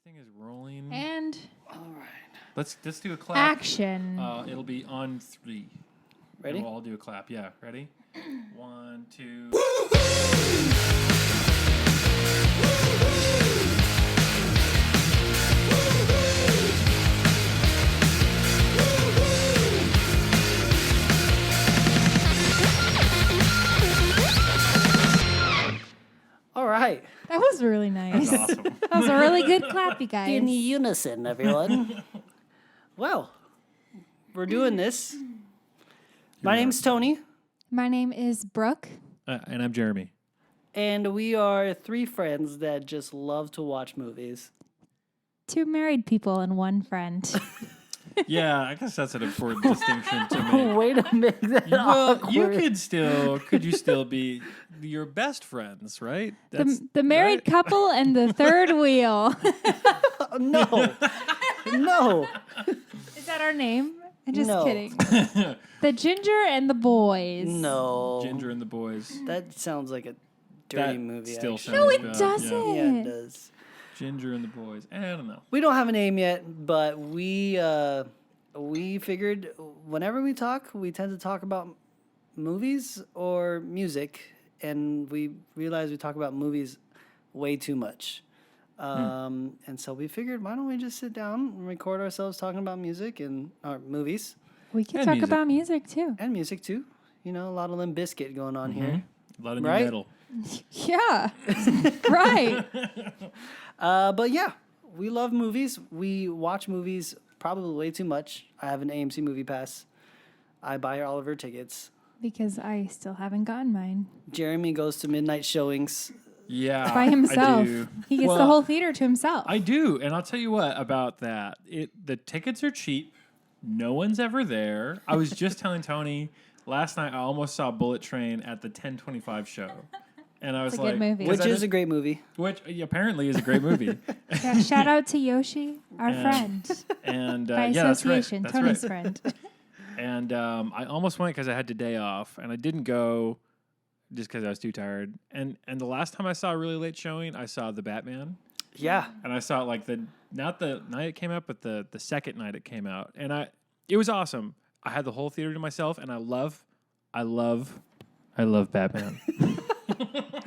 Thing is rolling. And all right, let's do a clap. Action. It'll be on 3. Ready? We'll all do a clap. Yeah, ready? 1, 2. All right. That was really nice. That's awesome. That was a really good clap, you guys. In unison, everyone. Well, we're doing this. My name's Tony, My name is Brooke. And I'm Jeremy. and we are 3 friends that just love to watch movies. 2 married people and 1 friend. Yeah, I guess that's an important distinction to make. Way to make that Well, awkward. could you still be your best friends, right? The married right? couple and the third wheel. No. No. Is that our name? I'm just No. kidding. The Ginger and the Boys. No. Ginger and the Boys. That sounds like a dirty That movie. still actually. No, sounds it bad. doesn't. Yeah, it does. Ginger and the Boys. I don't know. We don't have a name yet, but we figured whenever we talk, we tend to talk about movies or music, and we realize we talk about movies way too much. And so we figured, why don't we just sit down and record ourselves talking about music and movies We can And talk music. about music too. and music too. You know, a lot of Limp Bizkit going on here. A lot of new Right? metal. Yeah. Right. But yeah, we love movies. We watch movies probably way too much. I have an AMC movie pass. I buy all of her tickets. Because I still haven't gotten mine. Jeremy goes to midnight showings. Yeah. By himself. I do. He gets the Well, whole theater to himself. I do, and I'll tell you what about that. The tickets are cheap. No one's ever there. I was just telling Tony last night I almost saw Bullet Train at the 10:25 show. And I was It's a like, good movie. Which is a great movie. which apparently is a great movie. Yeah, shout out to Yoshi, our friend. And By yeah, that's right. association, That's Tony's right. friend. And I almost went because I had the day off, and I didn't go just because I was too tired. And the last time I saw a really late showing, I saw The Batman, Yeah. and I saw it like not the night it came out, but the second night it came out, and it was awesome. I had the whole theater to myself, and I love Batman.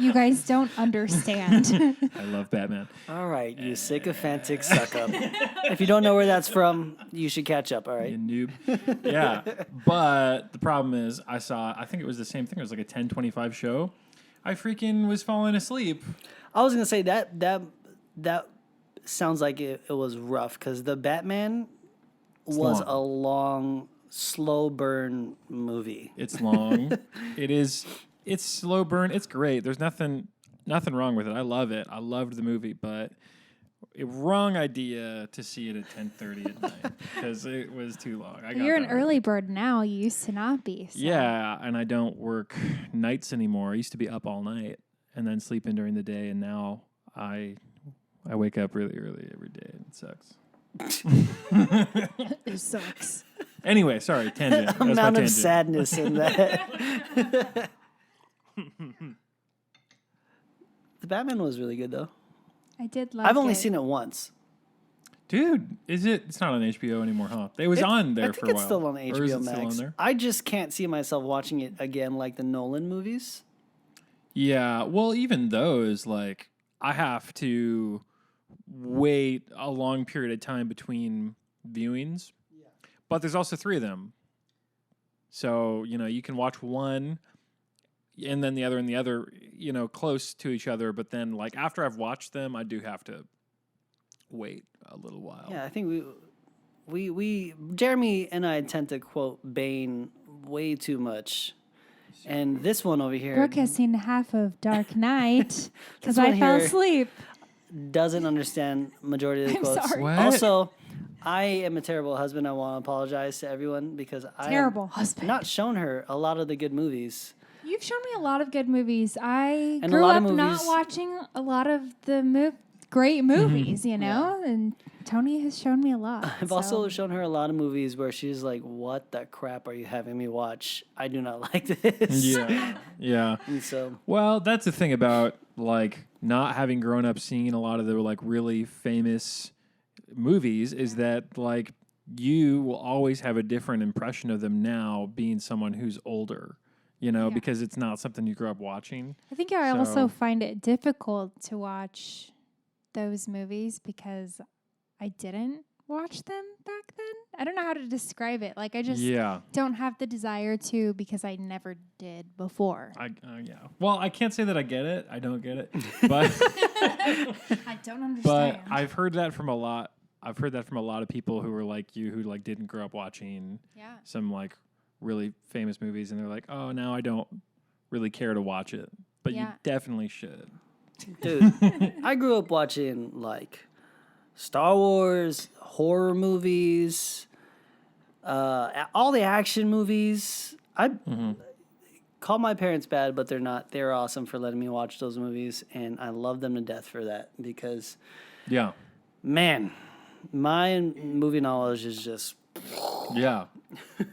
You guys don't understand. I love Batman. All right, you sycophantic suck up. If you don't know where that's from, you should catch up, all right? You noob. Yeah. But the problem is I think it was the same thing. It was like a 10:25 show. I freaking was falling asleep. I was going to say that sounds like it was rough because the Batman was long. a long, slow burn movie. It's long. It's slow burn. It's great. There's nothing wrong with it. I love it. I loved the movie, but wrong idea to see it at 10:30 at night because it was too long. You're an early bird now. You used to not be. So. Yeah, and I don't work nights anymore. I used to be up all night and then sleeping during the day, and now I wake up really early every day, and it sucks. It sucks. Anyway, sorry, tangent. That was my Amount of tangent. sadness in that. The Batman was really good, though. I did love I've only it. seen it once. Dude, it's not on HBO anymore, huh? It was on there I for think a while. it's still on Or is HBO it still Max. on there? I just can't see myself watching it again like the Nolan movies. Yeah, well, even those, like, I have to wait a long period of time between viewings. Yeah. But there's also 3 of them. So, you can watch one and then the other and the other, close to each other. But then, like, after I've watched them, I do have to wait a little while. Yeah, I think we Jeremy and I tend to quote Bane way too much. And this one over here Brooke has seen half of Dark Knight because This one I fell here- asleep. doesn't understand majority of the I'm quotes. sorry. What? Also, I am a terrible husband. I want to apologize to everyone because I Terrible have husband. not shown her a lot of the good movies. You've shown me a lot of good movies. I And a grew lot up of not movies- watching a lot of the great movies, you know? And Tony has shown me a lot. I've also shown her a lot of movies where she's like, "What the crap are you having me watch? I do not like this." Yeah. And so, Well, that's the thing about like not having grown up seeing a lot of the like really famous movies is that like you will always have a different impression of them now being someone who's older, you know, because it's not something you grew up watching. I think I also find it difficult to watch those movies because I didn't watch them back then. I don't know how to describe it. Like I just don't have the desire to because I never did before. Well, I can't say that I get it. I don't get it. But I don't understand. But I've heard that from a lot. I've heard that from a lot of people who were like you, who like didn't grow up watching some like really famous movies, and they're like, "Oh, now I don't really care to watch it." But you definitely should. dude, I grew up watching like Star Wars, horror movies, all the action movies. I call my parents bad, but they're not. They're awesome for letting me watch those movies, and I love them to death for that because, man, my movie knowledge is just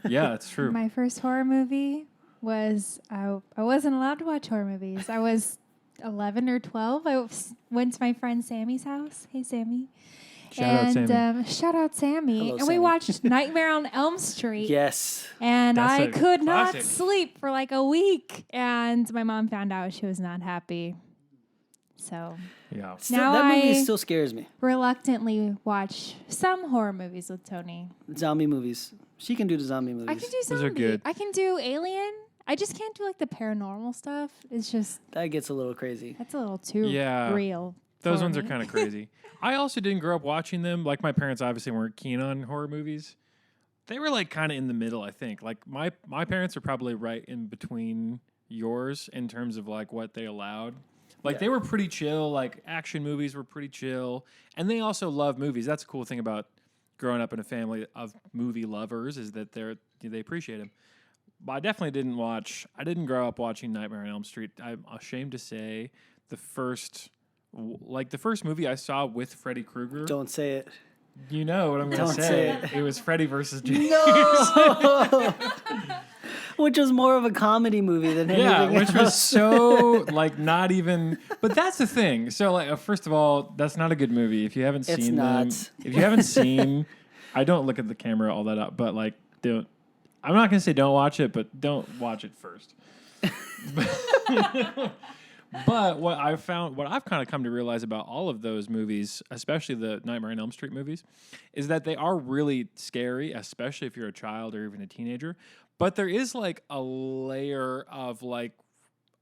it's true. My first horror movie was I wasn't allowed to watch horror movies. I was 11 or 12. I went to my friend Sammy's house. Hey, Sammy. Shout out Sammy. Hello, and Sammy. We watched Nightmare on Elm Street. Yes. And That's I a could not classic. sleep for like a week. And my mom found out she was not happy. So Still, that movie still scares me. Reluctantly watch some horror movies with Tony. Zombie movies. She can do the zombie movies. I can do Those zombie. are good. I can do Alien. I just can't do like the paranormal stuff. It's just That gets a little crazy. that's a little too real. Those for ones me. are kind of crazy. I also didn't grow up watching them. Like my parents obviously weren't keen on horror movies. They were like kind of in the middle, I think. Like my parents are probably right in between yours in terms of like what they allowed. Like they were pretty chill. Like action movies were pretty chill, and they also love movies. That's a cool thing about growing up in a family of movie lovers is that they appreciate them. But I definitely didn't watch. I didn't grow up watching Nightmare on Elm Street. I'm ashamed to say the first movie I saw with Freddy Krueger. Don't say it. You know what I'm going to Don't say. say it. It was Freddy versus Jason. No! Which was more of a comedy movie than anything Which else. was so like not even. But that's the thing. So like, first of all, that's not a good movie. If you haven't It's seen not. them, if you haven't seen, I don't look at the camera all that up. But like, don't. I'm not going to say don't watch it, but don't watch it first. But what I've kind of come to realize about all of those movies, especially the Nightmare on Elm Street movies, is that they are really scary, especially if you're a child or even a teenager. But there is like a layer of like,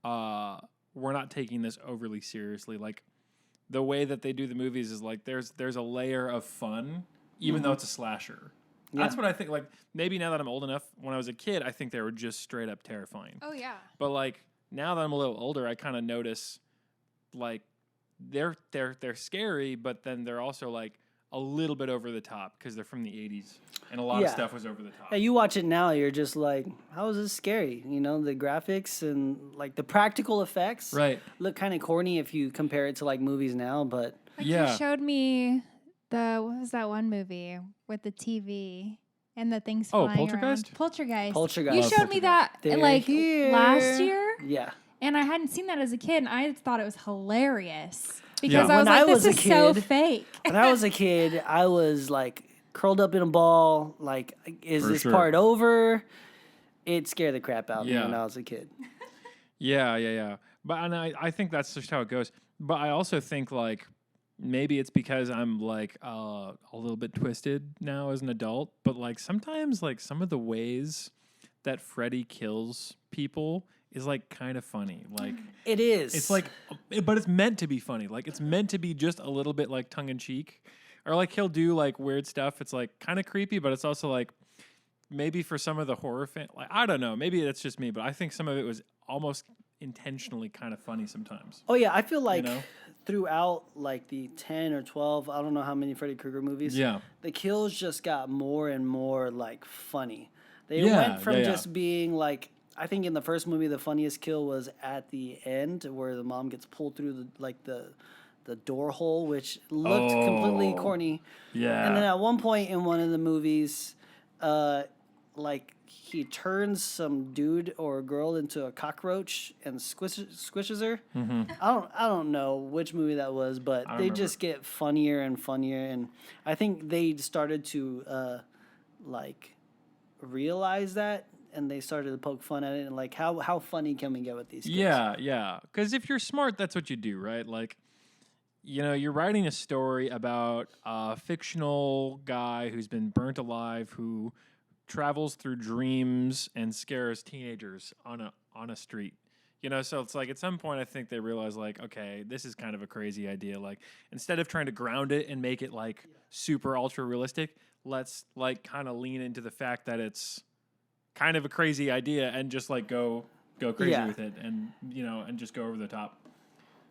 we're not taking this overly seriously. Like the way that they do the movies is like there's a layer of fun, even though it's a slasher. That's what I think. Like maybe now that I'm old enough, when I was a kid, I think they were just straight up terrifying. Oh yeah. But like now that I'm a little older, I kind of notice like they're scary, but then they're also like a little bit over the top because they're from the 80s and a lot of stuff was over the top. Yeah, you watch it now, you're just like, how is this scary? You know, the graphics and like the practical effects look kind of corny if you compare it to like movies now, but Like you showed me what was that one movie with the TV and the things flying Poltergeist? around? Poltergeist. Poltergeist. You showed me that They're like here. last year. Yeah. And I hadn't seen that as a kid, and I thought it was hilarious because Yeah. I was When I like, was "This a is so kid- fake." When I was a kid, I was like curled up in a ball. Like, is For this sure. part over? It scared the crap out of me Yeah. when I was a kid. Yeah. But and I think that's just how it goes. But I also think like maybe it's because I'm like a little bit twisted now as an adult. But like sometimes like some of the ways that Freddy kills people is like kind of funny. Like It is. it's like, but it's meant to be funny. Like it's meant to be just a little bit like tongue in cheek, or like he'll do like weird stuff. It's like kind of creepy, but it's also like maybe for some of the horror fan, like I don't know, maybe that's just me, but I think some of it was almost intentionally kind of funny sometimes. Oh yeah, I feel like know? throughout like the 10 or 12, I don't know how many Freddy Krueger movies. Yeah. The kills just got more and more like funny. They Yeah, went from yeah. just being like, I think in the first movie the funniest kill was at the end where the mom gets pulled through the the door hole, which looked completely corny. Yeah. And then at one point in one of the movies, like he turns some dude or girl into a cockroach and squishes her. Mm-hmm. I don't know which movie that was, but they just get funnier and funnier, and I think they started to like realize that, and they started to poke fun at it, and like how funny can we get with these kids? Yeah. Because if you're smart, that's what you do, right? Like, you know, you're writing a story about a fictional guy who's been burnt alive, who travels through dreams and scares teenagers on a street. You know, so it's like at some point I think they realize like, okay, this is kind of a crazy idea. Like instead of trying to ground it and make it like super ultra realistic, let's like kind of lean into the fact that it's kind of a crazy idea and just like go crazy with it, and you know, and just go over the top.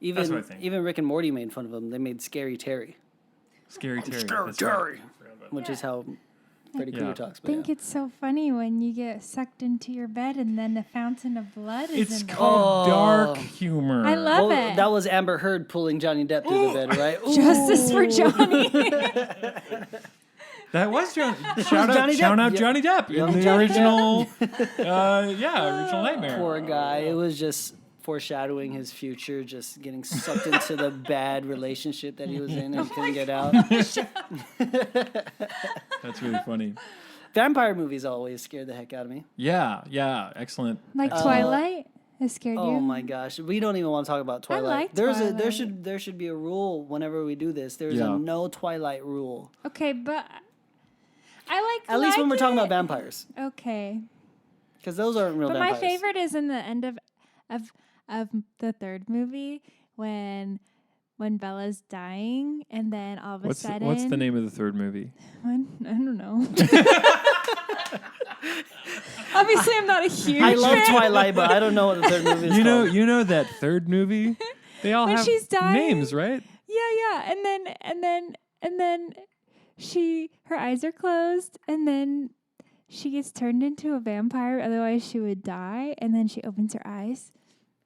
That's what I think. Even Rick and Morty made fun of him. They made Scary Terry. Scary Terry. Terry. Which is how Freddy Krueger talks. I think it's so funny when you get sucked into your bed and then the fountain of blood is It's in there. called dark humor. I love it. That was Amber Heard pulling Johnny Depp through the bed, right? Justice for Johnny. That was John. Shout out Johnny Depp in the original. Original Nightmare. Poor guy. It was just foreshadowing his future, just getting sucked into the bad relationship that he was in and couldn't get out. That's really funny. Vampire movies always scared the heck out of me. Yeah, excellent. Like Twilight has scared you? Oh my gosh, we don't even want to talk about Twilight. I like Twilight. There should be a rule whenever we do this. There's a no Twilight rule. Okay, but I like at least when we're talking about vampires. Okay. Because those aren't real vampires. But my favorite is in the end of the third movie when Bella's dying, and then all of a sudden... What's the name of the third movie? I don't know. Obviously, I'm not a huge I love fan. Twilight, but I don't know what the third movie is called. You know that third movie? They all When have she's dying? names, right? Yeah. And then her eyes are closed, and then she gets turned into a vampire. Otherwise, she would die. And then she opens her eyes,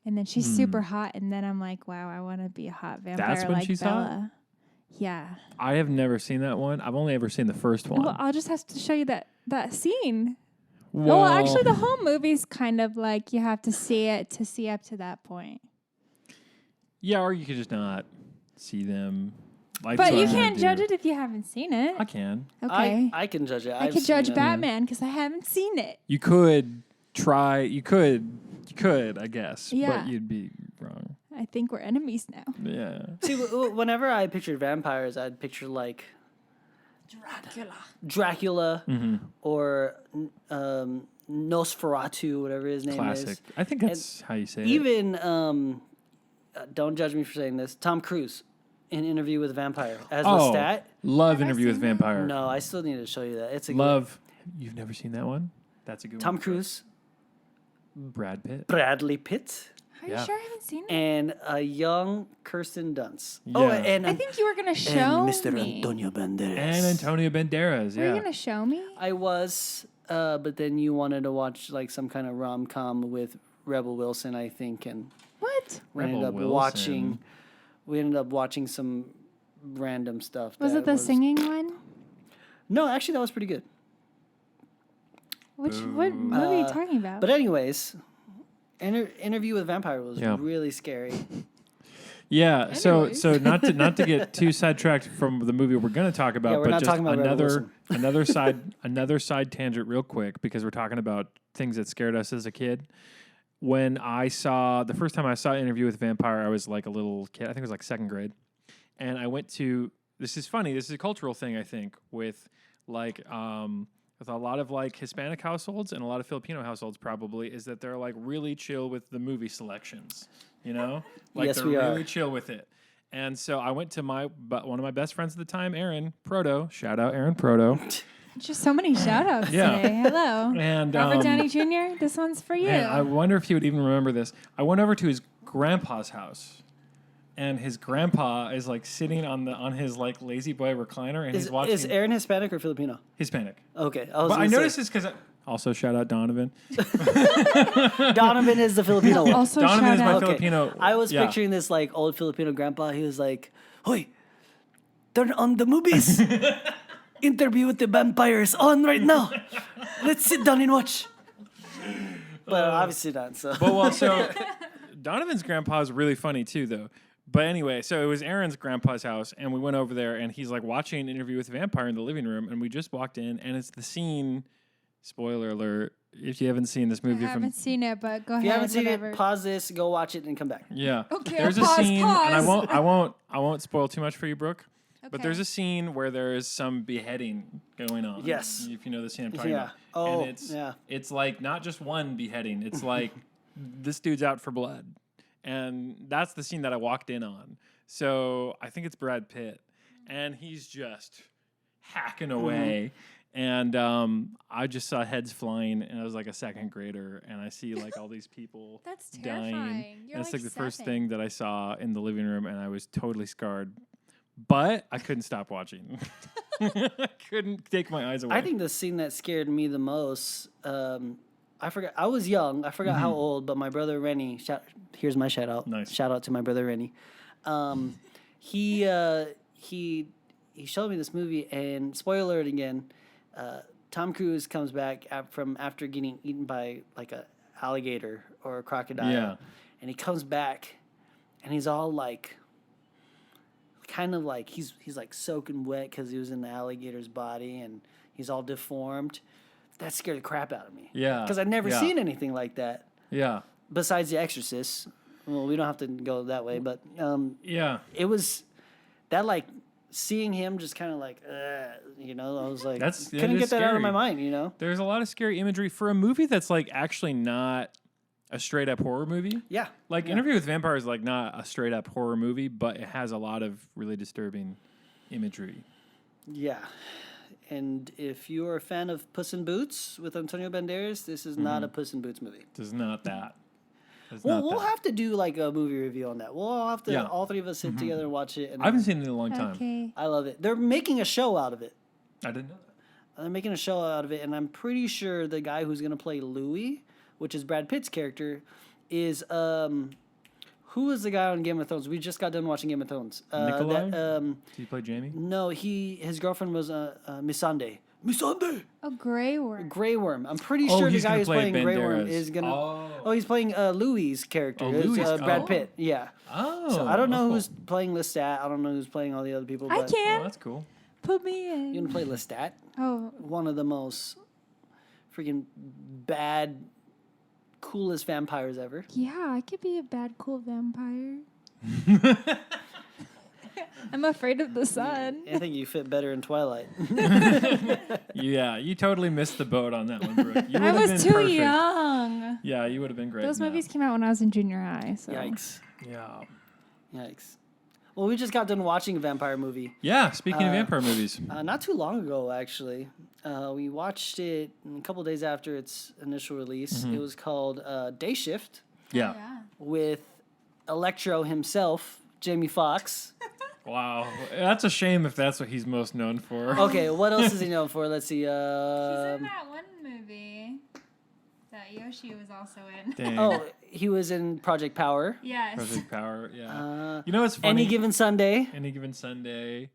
and then she's super hot. And then I'm like, wow, I want to be a hot vampire. That's when like she's Bella. hot? Yeah. I have never seen that one. I've only ever seen the first one. Well, I'll just have to show you that scene. Well, actually, the whole movie's kind of like you have to see it to see up to that point. Yeah, or you could just not see them. But you can't judge it if you haven't seen it. I can. Okay. I can judge it. I could judge Batman because I haven't seen it. You could try. You could, I guess. Yeah. But you'd be wrong. I think we're enemies now. Yeah. See, whenever I pictured vampires, I'd picture like Dracula or Nosferatu, whatever his name Classic. is. I think that's how you say it. Even, don't judge me for saying this, Tom Cruise in Interview with a Vampire as Lestat. Love Interview with Vampire. No, I still need to show you that. It's a Love. You've never seen that one? That's a good one. Tom Cruise, Brad Pitt. Bradley Pitt, Are you sure I haven't seen it? and a young Kirsten Dunst. Yeah. Oh, and I think you were going to show Mr. me. Antonio Banderas. And Antonio Banderas, Were you yeah. going to show me? I was, but then you wanted to watch like some kind of rom-com with Rebel Wilson, I think, and What? we Rebel ended up Wilson. watching. We ended up watching some random stuff. Was that it the singing one? No, actually, that was pretty good. What movie are you talking about? But anyways, Interview with a Vampire was really scary. Yeah, so not to get too sidetracked from the movie we're going to talk about, we're but not just talking about Rebel another side tangent real quick, because we're talking about things that scared us as a kid. When the first time I saw Interview with a Vampire, I was like a little kid. I think it was like second grade. And I went to, this is funny, this is a cultural thing, I think, with like, with a lot of like Hispanic households and a lot of Filipino households probably, is that they're like really chill with the movie selections, you know? Like Yes, they're we are. really chill with it. And so I went to one of my best friends at the time, Aaron Proto. Shout out Aaron Proto. Just so many shout-outs Yeah. today. Hello. And Robert Downey Jr., this one's for you. man, I wonder if he would even remember this. I went over to his grandpa's house and his grandpa is like sitting on his like lazy boy recliner, and he's watching. Is Aaron Hispanic or Filipino? Hispanic. Okay, I noticed this because. Also, shout out Donovan. Donovan is the Filipino one. Also, Donovan is my Okay. Filipino. I was picturing this like old Filipino grandpa. He was like, "Hoy, turn on the movies. Interview with the vampires on right now. Let's sit down and watch." But obviously not. So. So Donovan's grandpa is really funny too, though. But anyway, so it was Aaron's grandpa's house, and we went over there, and he's like watching an interview with a vampire in the living room, and we just walked in, and it's the scene. Spoiler alert! If you haven't seen this movie, I haven't seen it, but go ahead. If you haven't seen whatever. it, pause this, go watch it, and come back. Yeah. Okay, There's I'll a pause, scene, and pause. I won't spoil too much for you, Brooke. But Okay. there's a scene where there is some beheading going on. Yes. If you know the scene I'm talking Yeah. about. Oh, and it's, yeah. It's like not just one beheading. It's like this dude's out for blood. And that's the scene that I walked in on. So I think it's Brad Pitt. And he's just hacking away. And I just saw heads flying, and I was like a second grader, and I see like all these people That's dying. terrifying. You're And it's like like the first 7. thing that I saw in the living room, and I was totally scarred. But I couldn't stop watching. I couldn't take my eyes away. I think the scene that scared me the most. I forgot. I was young. I forgot how old, but my brother Rennie. Here's my shout out. Nice. Shout out to my brother Rennie. He showed me this movie, and spoiler alert again. Tom Cruise comes back from after getting eaten by like a alligator or a crocodile, Yeah. and he comes back, and he's all like, kind of like he's like soaking wet because he was in the alligator's body, and he's all deformed. That scared the crap out of me. Yeah. Because I'd never seen anything like that Yeah. besides The Exorcist. Well, we don't have to go that way, but Yeah. it was that like. Seeing him just kind of like, I was like, That couldn't is get that out of my scary. mind, you know? There's a lot of scary imagery for a movie that's like actually not a straight up horror movie. Yeah. Like Interview with Vampires is like not a straight up horror movie, but it has a lot of really disturbing imagery. Yeah. And if you're a fan of Puss in Boots with Antonio Banderas, this is not a Puss in Boots movie. It's not that. It's Well, not we'll that. have to do like a movie review on that. We'll all have to, Yeah. all three of us sit together and watch it. And I haven't seen it in a long time. Okay. I love it. They're making a show out of it. I didn't know that. They're making a show out of it, and I'm pretty sure the guy who's going to play Louis, which is Brad Pitt's character, is who was the guy on Game of Thrones? We just got done watching Game of Thrones. Nikolai? Did he play Jamie? No, his girlfriend was Missandei. Missandei. Oh, Grey Worm. Grey Worm. I'm pretty Oh, sure the he's guy gonna who's play playing Grey Worm Banderas. is gonna. Oh. Oh, he's playing Louis' character. Oh, It's, Louis. Brad Oh. Pitt. Yeah. Oh. So I don't know cool. who's playing Lestat. I don't know who's playing all the other people. I But Oh, can. that's cool. Put me in. You want to play Lestat? Oh, One of the most freaking bad, coolest vampires ever. yeah, I could be a bad, cool vampire. I'm afraid of the sun. I think you fit better in Twilight. Yeah, you totally missed the boat on that one, Brooke. You I would've was been too perfect. young. Yeah, you would have been great. Those in that. movies came out when I was in junior high. So. Yikes. Yeah. Yikes. Well, we just got done watching a vampire movie. Yeah, speaking of vampire movies. Not too long ago, actually. We watched it a couple days after its initial release. It was called Day Shift Yeah. with Electro himself, Jamie Foxx. Wow. That's a shame if that's what he's most known for. Okay, what else is he known for? Let's see. He's in that one movie that Yoshi was also in. Dang. Oh, he was in Project Power. Yes. Project Power, yeah. You know what's funny? Any Given Sunday. Any Given Sunday.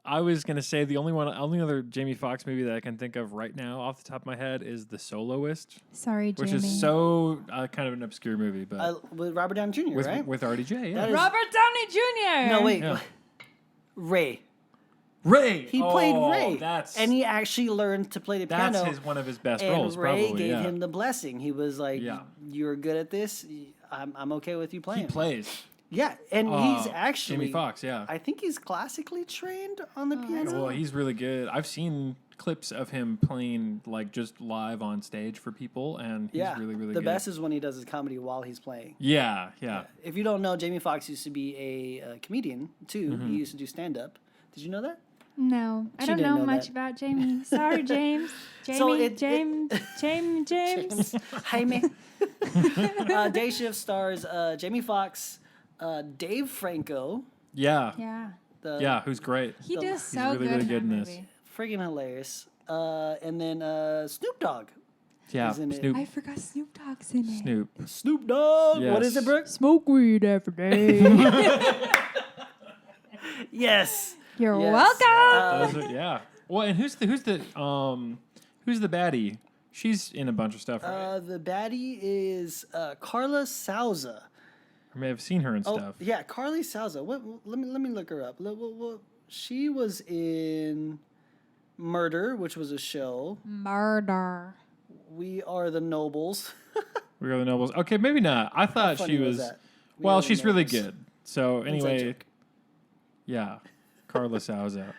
I was gonna say the only other Jamie Foxx movie that I can think of right now off the top of my head is The Soloist, Sorry, Jamie. which is so kind of an obscure movie, but With Robert Downey Jr., right? with RDJ. Yeah. That is- Robert Downey Jr. No, wait. Yeah. Ray. Ray. He played Ray. That's And he actually learned to play the piano. one of his best and roles. Ray Probably. gave Yeah. him the blessing. He was like, Yeah. "You're good at this. I'm okay with you He playing." plays. Yeah, and he's Uh, actually Jamie Foxx. Yeah. I think he's classically trained on the piano. Well, he's really good. I've seen clips of him playing like just live on stage for people, and he's really, really the good. best is when he does his comedy while he's playing. Yeah, yeah. If you don't know, Jamie Foxx used to be a comedian too. Mm-hmm. He used to do stand up. Did you know that? No, I She don't didn't know know much that. about Jamie. Sorry, James. Jamie, James. Jaime. Day Shift stars Jamie Foxx, Dave Franco. Yeah. Yeah. Who's great. He does He's so really, good really in good that in this. movie. Friggin' hilarious. And then Snoop Dogg. Yeah, is in it. Snoop. I forgot Snoop Dogg's in it. Snoop Dogg. What is Yes. it, Brooke? Smoke weed every day. Yes. You're Yes. welcome. Yeah. Well, and who's the baddie? She's in a bunch of stuff, right? The baddie is Carla Souza. I may have seen her and stuff. Yeah, Carly Souza. Let me look her up. She was in Murder, which was a show. Murder. We Are the Nobles. We Are the Nobles. Okay, maybe not. I thought funny she was was. that? We Well, Are the she's really Nobles. good. So anyway, joke. yeah, Carla Souza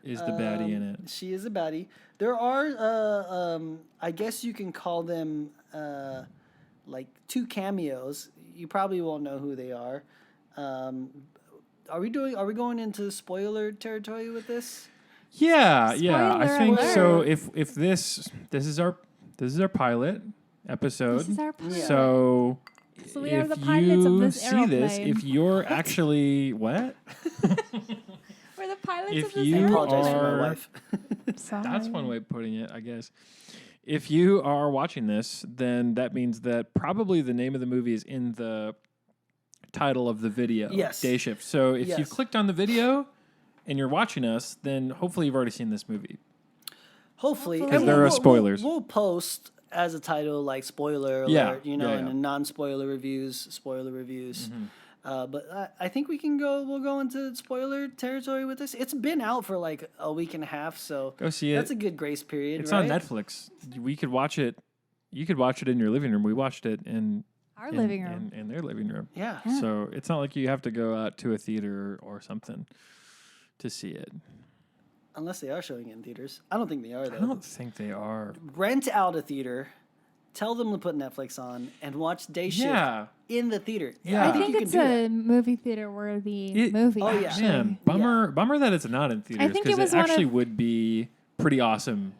is the baddie in it. She is a baddie. There are, I guess you can call them like 2 cameos. You probably won't know who they are. Are we going into spoiler territory with this? Yeah, yeah. I Spoiler think so. alert. If this is our pilot episode. This is our pilot. So. So we are if the pilots of you this see this, aeroplane. if you're actually what? We're the pilots If of this you I apologize for my are- wife. Sorry. That's one way of putting it, I guess. If you are watching this, then that means that probably the name of the movie is in the title of the video. Yes. Day Shift. So if Yes. you've clicked on the video and you're watching us, then hopefully you've already seen this movie. Hopefully. 'Cause And there are spoilers. We'll post as a title like spoiler alert, Yeah, you know, yeah, and yeah. then non-spoiler reviews, spoiler reviews. Mm-hmm. But I think we'll go into spoiler territory with this. It's been out for like a week and a half, so Go see that's it. a good grace period, It's right? on Netflix. We could watch it. You could watch it in your living room. We watched it in Our living room. in their living room. Yeah. So it's not like you have to go out to a theater or something to see it. Unless they are showing it in theaters. I don't think they are, I though. don't think they are. Rent out a theater, tell them to put Netflix on, and watch Day Shift Yeah. in the theater. Yeah. I think you it's can do a movie theater worthy It- movie. Oh, yeah. actually. Man, bummer that it's not in theaters think it because was it one actually of- would be pretty awesome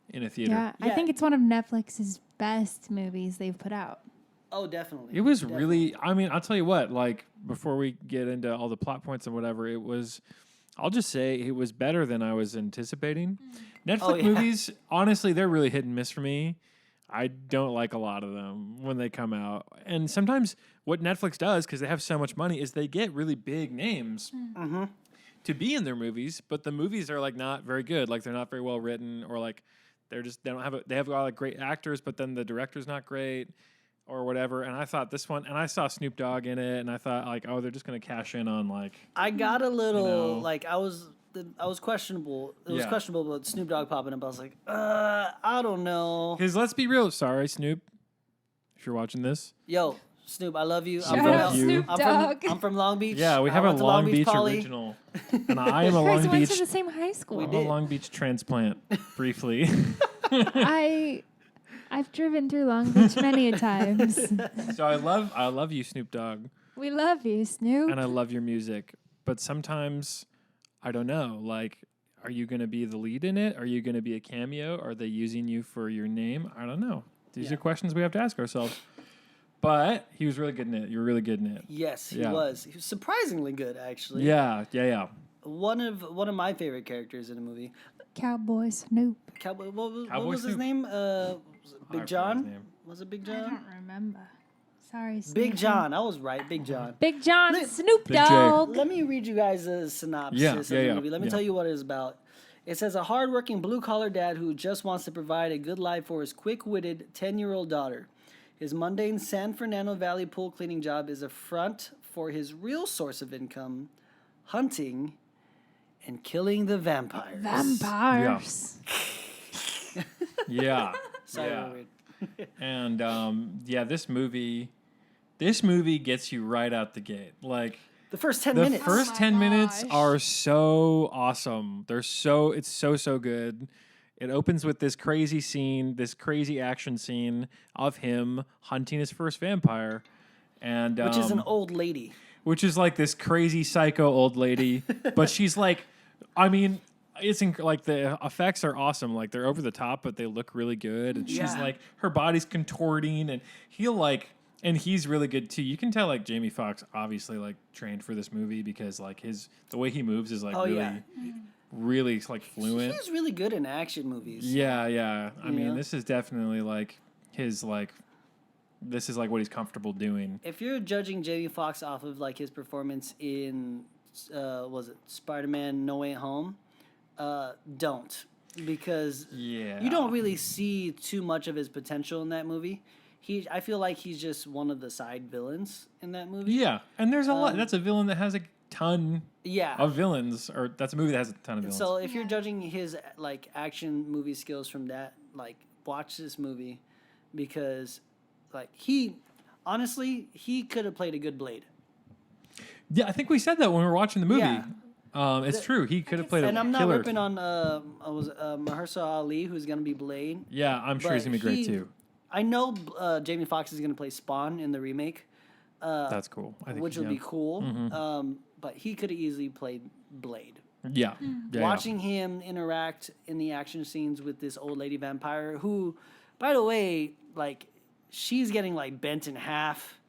in a theater. Yeah, I Yeah. think it's one of Netflix's best movies they've put out. Oh, definitely. It was Definitely. really, I mean, I'll tell you what, like, before we get into all the plot points and whatever, I'll just say it was better than I was anticipating. Netflix Oh, yeah. movies, honestly, they're really hit and miss for me. I don't like a lot of them when they come out. And sometimes what Netflix does, because they have so much money, is they get really big names to be in their movies, but the movies are like not very good. Like they're not very well written, or like they have a lot of great actors, but then the director's not great or whatever. And I thought this one, and I saw Snoop Dogg in it, and I thought like, oh, they're just gonna cash in on like, I got a little know. like I was questionable. It was Yeah. questionable about Snoop Dogg popping up. I was like, I don't know. because let's be real. Sorry, Snoop, if you're watching this. Yo, Snoop, I love you. Shout love out you. Snoop Dogg. I'm from Long Beach. Yeah, we I have a went to Long Beach Poly. original, and I am a You Long guys went Beach. to the same high school. I'm a Long Beach transplant, briefly. I've driven through Long Beach many a times. So I love you, Snoop Dogg, We love you, Snoop. and I love your music. But sometimes, I don't know. Like, are you going to be the lead in it? Are you going to be a cameo? Are they using you for your name? I don't know. These Yeah. are questions we have to ask ourselves. But he was really good in it. You were really good in it. Yes, he Yeah. was. He was surprisingly good, actually. Yeah. One of my favorite characters in the movie. Cowboy Snoop. Cowboy. What Cowboy was his Snoop. name? Was it I Big forgot his John? name. Was it Big I John? don't remember. Sorry, Snoop. Big John. I was right. Big John. Big John Li- Snoop Big J. Dogg. Let me read you guys a synopsis Yeah, of yeah, the yeah, movie. Let me yeah. tell you what it is about. It says a hardworking blue-collar dad who just wants to provide a good life for his quick-witted 10-year-old daughter. His mundane San Fernando Valley pool cleaning job is a front for his real source of income, hunting and killing the vampires. Vampires. Yeah. Sorry, yeah. weird. And this movie gets you right out the gate. Like, The first 10 the minutes. first Oh my 10 minutes gosh. are so awesome. It's so good. It opens with this crazy scene, this crazy action scene of him hunting his first vampire, and which is an old lady. which is like this crazy psycho old lady, but she's like, I mean, like the effects are awesome. Like they're over the top, but they look really good. And she's Yeah. like, her body's contorting, and he'll like And he's really good too. You can tell like Jamie Foxx obviously like trained for this movie because like the way he moves is like really like fluent. He's really good in action movies. Yeah. I mean, this is definitely like his like this is like what he's comfortable doing. If you're judging Jamie Foxx off of like his performance in was it Spider-Man No Way Home, don't, because you don't really see too much of his potential in that movie. I feel like he's just one of the side villains in that movie. Yeah, and there's a lot. That's a villain that has a ton of villains, or that's a movie that has a ton of villains. So if you're judging his like action movie skills from that, like watch this movie, because like he could have played a good Blade. Yeah, I think we said that when we were watching the movie. Yeah. It's true. He could have played a killer. And I'm not ripping on Mahershala Ali, who's going to be Blade. Yeah, I'm sure he's going to be great too. I know Jamie Foxx is going to play Spawn in the remake. That's cool. I think which would be cool. But he could have easily played Blade. Yeah. Watching him interact in the action scenes with this old lady vampire who, by the way, like, she's getting, like, bent in half.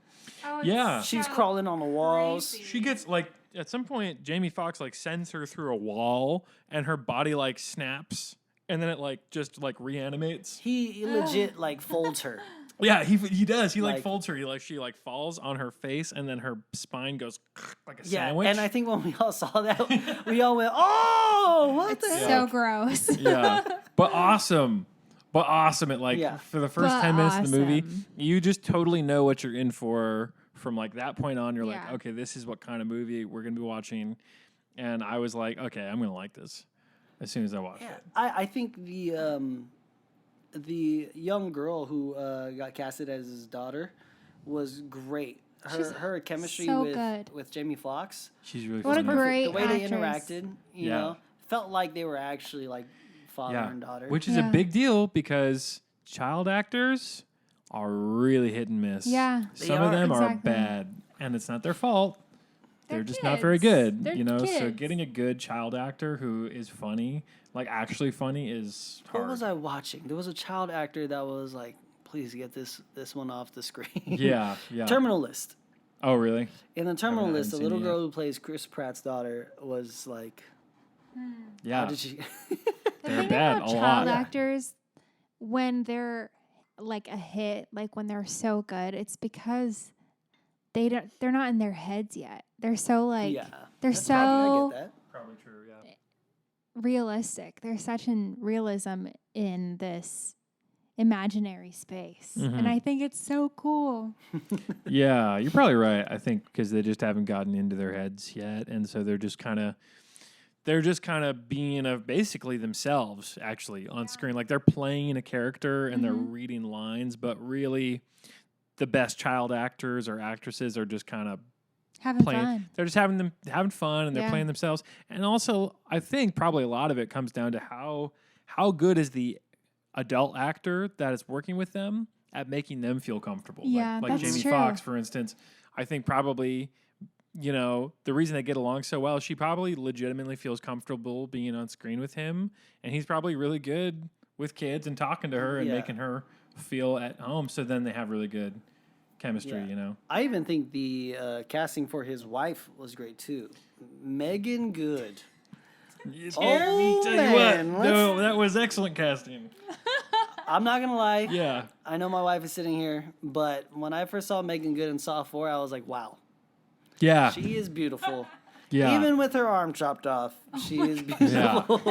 Oh, she's crawling on the walls. Crazy. She gets, like, at some point, Jamie Foxx, like, sends her through a wall, and her body, like, snaps. And then it like just like reanimates. He legit like folds her. Yeah, he does. He like folds her. She like falls on her face, and then her spine goes like a sandwich. And I think when we all saw that, we all went, "Oh, what the heck?" So gross. Yeah, but awesome. It like for the first 10 minutes of the movie, you just totally know what you're in for. From like that point on, you're like, okay, this is what kind of movie we're gonna be watching. And I was like, okay, I'm gonna like this. As soon as I watched it, I think the young girl who got casted as his daughter was great. Her chemistry with Jamie Foxx. She's really what funny. a great the way they actress. interacted. You know, felt like they were actually like father and daughter, which is a big deal because child actors are really hit and miss. Yeah, some of them are bad, and it's not their fault. They're just not very good, They're you know. kids. So getting a good child actor who is funny, like actually funny, is hard. What was I watching? There was a child actor that was like, "Please get this one off the screen." Yeah. Terminal List. Oh, really? In the Terminal List, the little girl who plays Chris Pratt's daughter was like, "Yeah, how did she?" They're bad a lot. Child actors, when they're like a hit, like when they're so good, it's because they're not in their heads yet. They're so like they're so I get that. Probably true, yeah. Realistic. There's such an realism in this imaginary space. And I think it's so cool. Yeah, you're probably right. I think because they just haven't gotten into their heads yet, and so they're just kind of being basically themselves actually on screen. Like they're playing a character and they're reading lines, but really the best child actors or actresses are just kind of having playing. Fun. They're just having fun and they're playing themselves. And also, I think probably a lot of it comes down to how good is the adult actor that is working with them at making them feel comfortable. Yeah, like that's Jamie true. Foxx, for instance. I think probably, you know, the reason they get along so well, she probably legitimately feels comfortable being on screen with him, and he's probably really good with kids and talking to her and making her feel at home. So then they have really good chemistry, you know. I even think the casting for his wife was great too, Megan Good. No, that was excellent casting. I'm not gonna lie. Yeah, I know my wife is sitting here, but when I first saw Megan Good in Saw 4, I was like, wow. Yeah. She is beautiful. Yeah. Even with her arm chopped off, she is beautiful.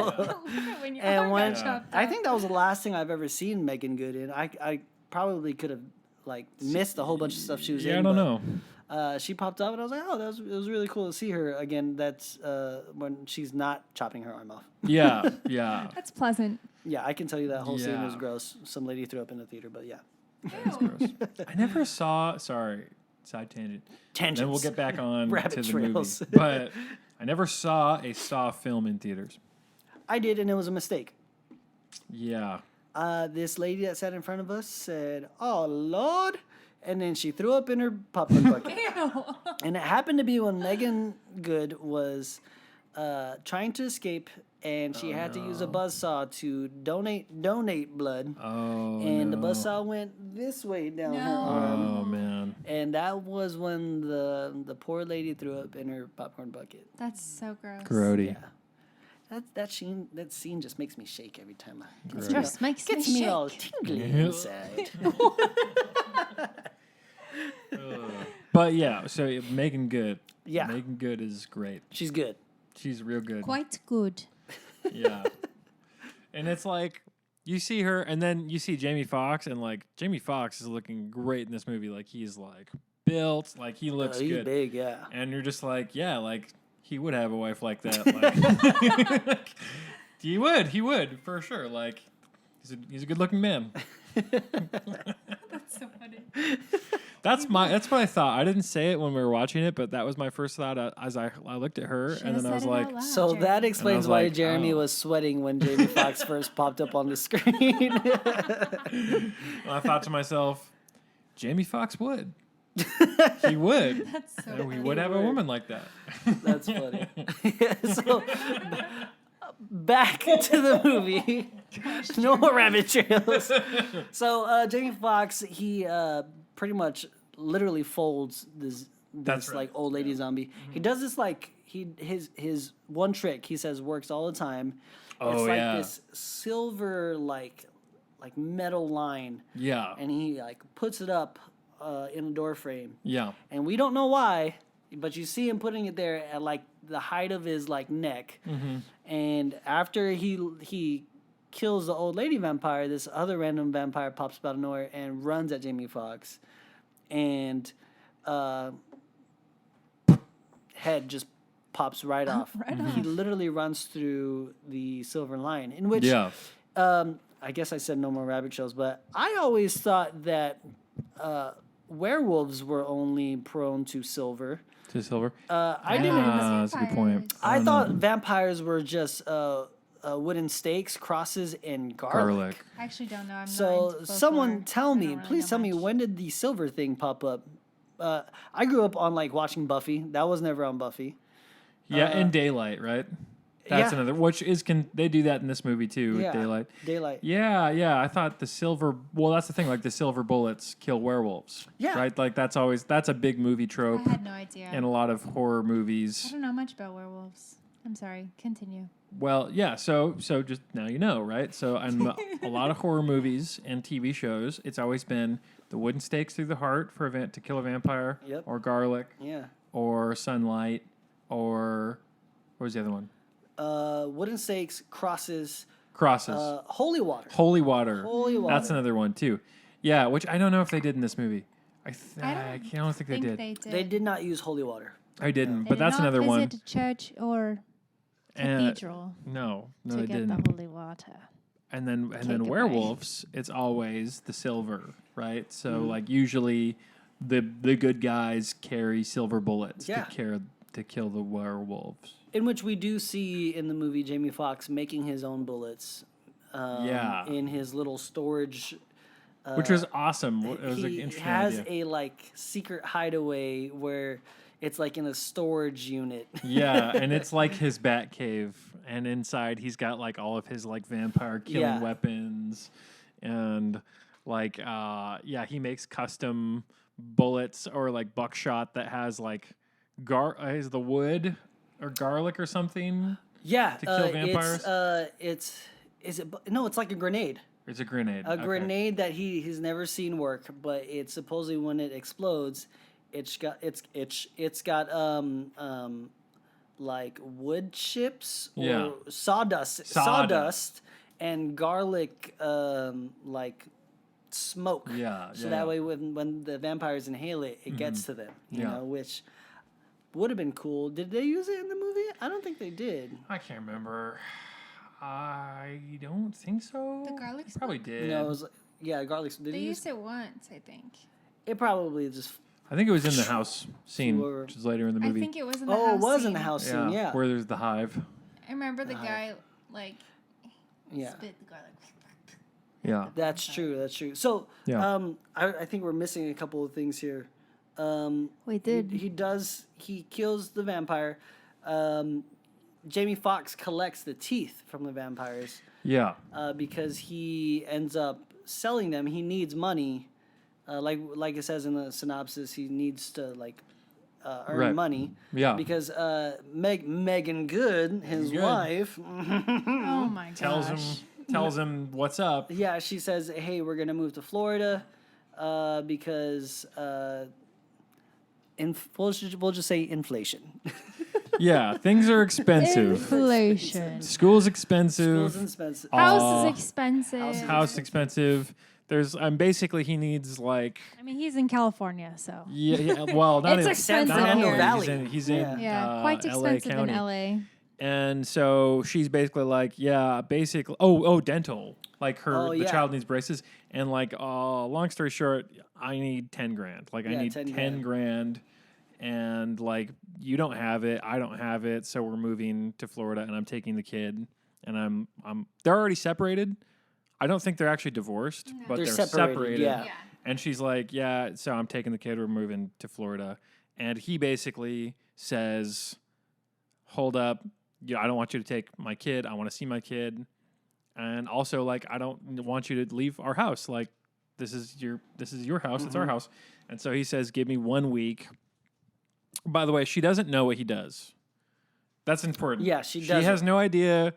Yeah. I think that was the last thing I've ever seen Megan Good in. I probably could have like missed a whole bunch of stuff she was in. I don't know. She popped up and I was like, oh, it was really cool to see her again. That's when she's not chopping her arm off. Yeah. That's pleasant. Yeah, I can tell you that whole scene was gross. Some lady threw up in the theater, but yeah. That's gross. I never saw. Sorry, side tangent. Tangents. Then we'll get back on Rabbit to the trails. movie. But I never saw a Saw film in theaters. I did, and it was a mistake. Yeah. This lady that sat in front of us said, "Oh Lord," and then she threw up in her popcorn bucket. And it happened to be when Megan Good was trying to escape and she had to use a buzzsaw to donate blood. Oh, and no. the buzzsaw went this way down her arm. Oh, man. And that was when the poor lady threw up in her popcorn bucket. That's so gross. Grody. Yeah. That scene just makes me shake every time. It just makes Gets me me shake. all tingly inside. But yeah, so Megan Good. Yeah. Megan Good is great. She's good. She's real good. Quite good. Yeah. And it's like, you see her, and then you see Jamie Foxx, and like, Jamie Foxx is looking great in this movie. Like, he's like built, like, he looks He's good. big, yeah. And you're just like, yeah, like, he would have a wife like that. Like, he would, for sure. Like, he's a good looking man. That's so funny. That's what I thought. I didn't say it when we were watching it, but that was my first thought as I looked at her, and then I was like, so that explains why like, Jeremy was sweating when Jamie Foxx first popped up on the screen. I thought to myself, Jamie Foxx would. He would. That's so And we funny. would have a woman like that. That's funny. So back to the movie. No more rabbit trails. So Jamie Foxx, he pretty much literally folds this That's right. like old lady zombie. He does this like his one trick he says works all the time. It's like this silver like metal line. Yeah. And he like puts it up in a door frame. Yeah. And we don't know why, but you see him putting it there at like the height of his like neck. Mm-hmm. And after he kills the old lady vampire, this other random vampire pops up out of nowhere and runs at Jamie Foxx, and head just pops right off. He literally runs through the silver line, in which I guess I said no more rabbit trails, but I always thought that werewolves were only prone to silver. To silver. I didn't. That's a good point. I thought vampires were just wooden stakes, crosses, and garlic. I actually don't know. I'm So not someone tell me, really please know tell me, much. when did the silver thing pop up? I grew up on like watching Buffy. That was never on Buffy. Yeah, in Daylight, right? That's another. Which is they do that in this movie too? Yeah, Daylight. Daylight. Yeah. I thought the silver. Well, that's the thing. Like the silver bullets kill werewolves. Yeah. Right. Like that's a big movie trope I had no idea. in a lot of horror I movies. don't know much about werewolves. I'm sorry. Continue. Well, yeah. So just now you know, right? So in a lot of horror movies and TV shows, it's always been the wooden stakes through the heart to kill a vampire, or garlic, or sunlight, or what was the other one? Wooden stakes, crosses. Holy water. Holy water. That's another one too. Yeah, which I don't know if they did in this movie. I don't think they did. They did not use holy water. I didn't, They but did that's not another one. visit church or cathedral No, to they get didn't. the holy water. And then Take it away. werewolves, it's always the silver, right? So like usually the good guys carry silver bullets to kill the werewolves. In which we do see in the movie Jamie Foxx making his own bullets. In his little storage. Which was awesome. It was an He interesting has idea. a like secret hideaway where it's like in a storage unit. Yeah, and it's like his bat cave, and inside he's got like all of his like vampire killing weapons, and like he makes custom bullets or like buckshot that has like is the wood or garlic or something. Yeah, to kill vampires. It's like a grenade. It's a grenade. A grenade that he's never seen work, but it's supposedly when it explodes, it's got like wood chips or sawdust and garlic like smoke. So that way when the vampires inhale it, it gets to them. You know, which would have been cool. Did they use it in the movie? I don't think they did. I can't remember. I don't think so. The garlic smoke? Probably did. No, it was garlic. Did They they used it once, I think. It probably just. I think it was in the house scene, Whoever- which is later in the movie. I think it was in the house Oh, it was in scene. the house scene. Yeah. Where there's the hive. I remember the guy like spit the garlic. Yeah. That's true. That's true. So, I think we're missing a couple of things here. We did. He kills the vampire. Jamie Foxx collects the teeth from the vampires. Yeah. Because he ends up selling them. He needs money. Like it says in the synopsis, he needs to earn money. Yeah. Because Megan Good, his wife, oh my gosh, tells him what's up. Yeah, she says, "Hey, we're gonna move to Florida, because we'll just say inflation." Yeah, things are expensive. Inflation. School's expensive. School's expensive. House is expensive. House expensive. Basically he needs like. I mean, he's in California, so. Yeah. Well, not it's in expensive San Fernando here. Valley. He's in quite LA expensive County. in LA. And so she's basically like, basically, dental. Like the child needs braces. And like, long story short, I need 10 grand. Like I need 10 grand. And like, you don't have it, I don't have it. So we're moving to Florida and I'm taking the kid and they're already separated. I don't think they're actually divorced, but they're separated. Yeah. And she's like, so I'm taking the kid, we're moving to Florida. And he basically says, hold up. I don't want you to take my kid. I want to see my kid. And also, like, I don't want you to leave our house. Like, this is your house. Mm-hmm. It's our house. And so he says, give me 1 week. By the way, she doesn't know what he does. That's important. Yeah, she doesn't. She has no idea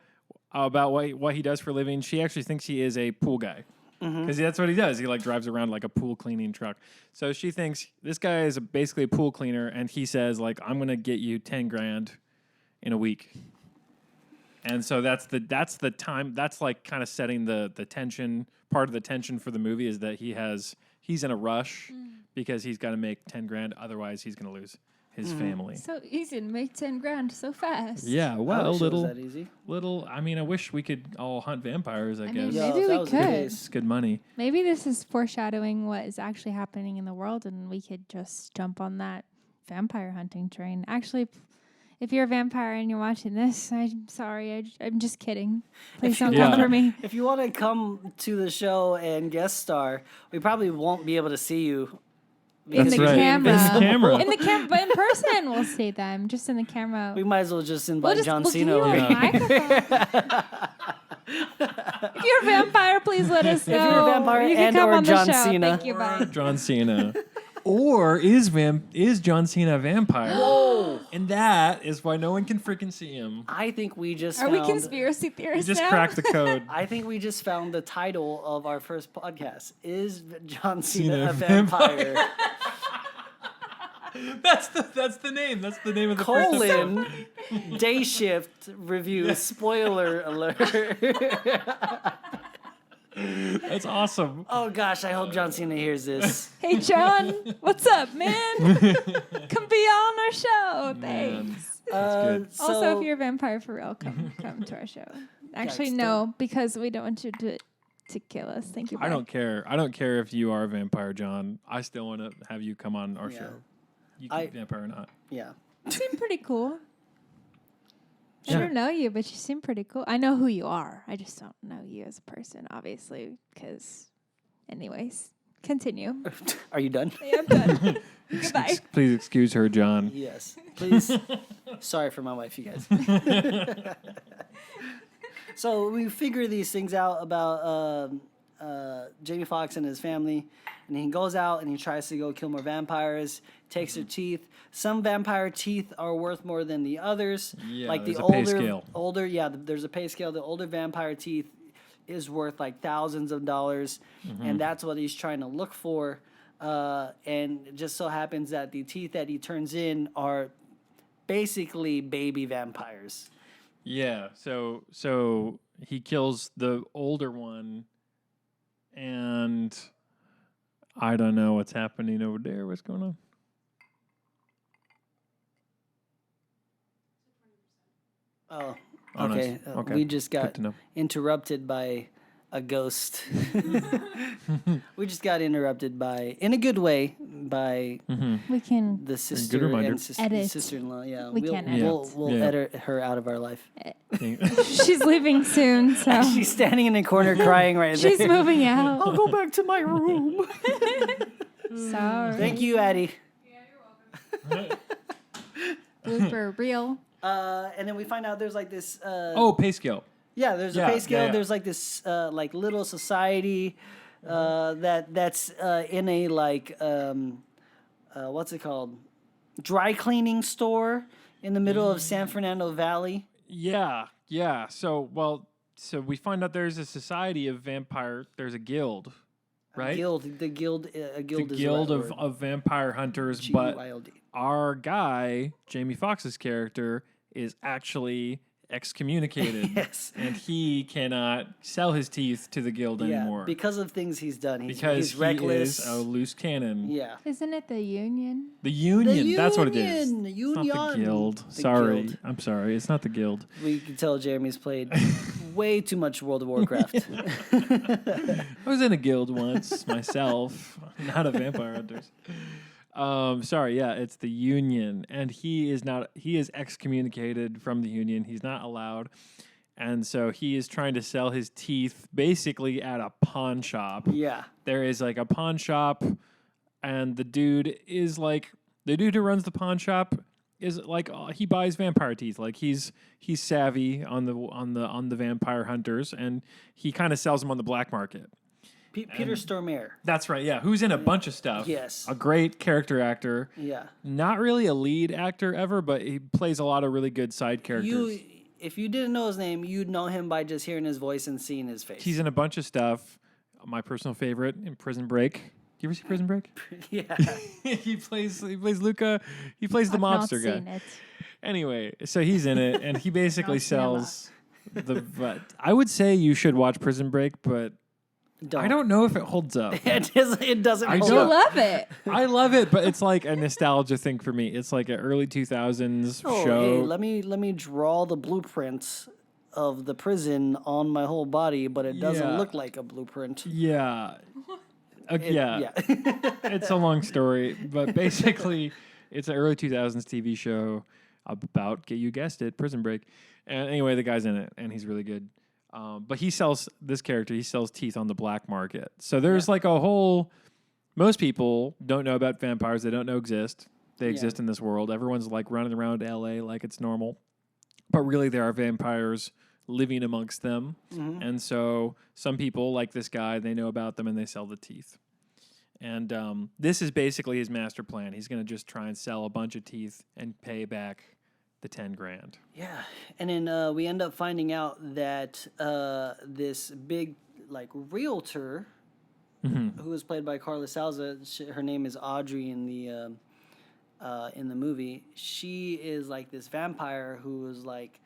about what he does for a living. She actually thinks he is a pool guy. Because that's what he does. He like drives around like a pool cleaning truck. So she thinks this guy is basically a pool cleaner. And he says, like, I'm going to get you 10 grand in a week. And so that's the time. That's like kind of setting the tension. Part of the tension for the movie is that he's in a rush because he's got to make 10 grand. Otherwise, he's going to lose his family. So easy to make 10 grand so fast. Yeah, well, I wish it was that easy. I mean, I wish we could all hunt vampires. I guess maybe we could. It's good money. Maybe this is foreshadowing what is actually happening in the world, and we could just jump on that vampire hunting train. Actually, if you're a vampire and you're watching this, I'm sorry. I'm just kidding. Please don't come for me. If you want to come to the show and guest star, we probably won't be able to see you. In the camera. In the camera. But in person, we'll see them. Just in the camera. We might as well just invite John Cena give over you a microphone. If you're a vampire, please let us know. If you're a vampire you can and come or on John the show. Cena. Thank you, bye. John Cena. Or is John Cena a vampire? Whoa! And that is why no one can freaking see him. I think we just Are we conspiracy theorists You just now? cracked the code. I think we just found the title of our first podcast. Is John Cena a vampire? That's the name. That's the name of the first episode. Day shift review. Spoiler alert. That's awesome. Oh gosh, I hope John Cena hears this. Hey, John, what's up, man? Come be on our show. Thanks. That's good. Also, if you're a vampire for real, come to our show. Actually, no, because we don't want you to kill us. Thank you. Bye. I don't care. I don't care if you are a vampire, John. I still want to have you come on our show. You can be a vampire or not. Yeah. You seem pretty cool. Yeah. I don't know you, but you seem pretty cool. I know who you are. I just don't know you as a person, obviously, because... Anyways, continue. Are you done? Yeah, I'm done. Goodbye. Please excuse her, John. Yes. Please. Sorry for my wife, you guys. So we figure these things out about Jamie Foxx and his family, and he goes out and he tries to go kill more vampires, takes their teeth. Some vampire teeth are worth more than the others. Yeah, like the there's a pay scale. There's a pay scale. The older vampire teeth is worth like thousands of dollars, and that's what he's trying to look for. And it just so happens that the teeth that he turns in are basically baby vampires. Yeah, so he kills the older one, and I don't know what's happening over there. What's going on? Oh, Oh, okay. nice. Okay. We just got Good to know. interrupted by a ghost. We just got interrupted in a good way, by We can... the sister reminder. and Edit. sister-in-law. Yeah, We can edit. We'll edit her out of our life. She's leaving soon, so... She's standing in the corner crying right there. She's moving out. I'll go back to my room. Sorry. Thank you, Addie. Blooper reel. And then we find out there's like this. Pay scale. Yeah, there's a pay scale. Yeah. There's like this like little society that's in a like what's it called? Dry cleaning store in the middle of San Fernando Valley. Yeah. So we find out there's a society of vampire. There's a guild, right? The guild is the guild right word. of vampire hunters. G-U-I-L-D. But our guy, Jamie Foxx's character, is actually excommunicated. Yes. And he cannot sell his teeth to the guild anymore. Because of things he's done. Because he's reckless. He is a loose cannon. Yeah. Isn't it the Union? The Union. That's what it is. The Union. It's not the guild. I'm sorry. It's not the guild. We can tell Jeremy's played way too much World of Warcraft. I was in a guild once myself, not a vampire hunters. Sorry, it's the Union, and he is excommunicated from the Union. He's not allowed, and so he is trying to sell his teeth basically at a pawn shop. Yeah. There is like a pawn shop, and the dude who runs the pawn shop is like he buys vampire teeth. Like he's savvy on the vampire hunters, and he kind of sells them on the black market. Peter Stormare. That's right, yeah. Who's in a bunch of stuff. Yes. A great character actor. Yeah. Not really a lead actor ever, but he plays a lot of really good side characters. If you didn't know his name, you'd know him by just hearing his voice and seeing his face. He's in a bunch of stuff. My personal favorite in Prison Break. You ever see Prison Break? Yeah. he plays Luca. He plays the mobster guy. Seen it. Anyway, so he's in it, and he basically sells but I would say you should watch Prison Break, but I don't know if it holds up. It doesn't hold You up. love it. I love it, but it's like a nostalgia thing for me. It's like an early 2000s show. Hey, let me draw the blueprints of the prison on my whole body, but it doesn't look like a blueprint. Yeah. Yeah. It's a long story, but basically it's an early 2000s TV show about, you guessed it, Prison Break. And anyway, the guy's in it, and he's really good. But he sells teeth on the black market. So there's like a whole, most people don't know about vampires. They don't know they exist in this world. Everyone's like running around LA like it's normal. But really there are vampires living amongst them. Mm-hmm. And so some people like this guy, they know about them and they sell the teeth. And this is basically his master plan. He's going to just try and sell a bunch of teeth and pay back the $10,000. Yeah, and then we end up finding out that this big like realtor, who was played by Carla Salza, her name is Audrey in the movie. She is like this vampire who is like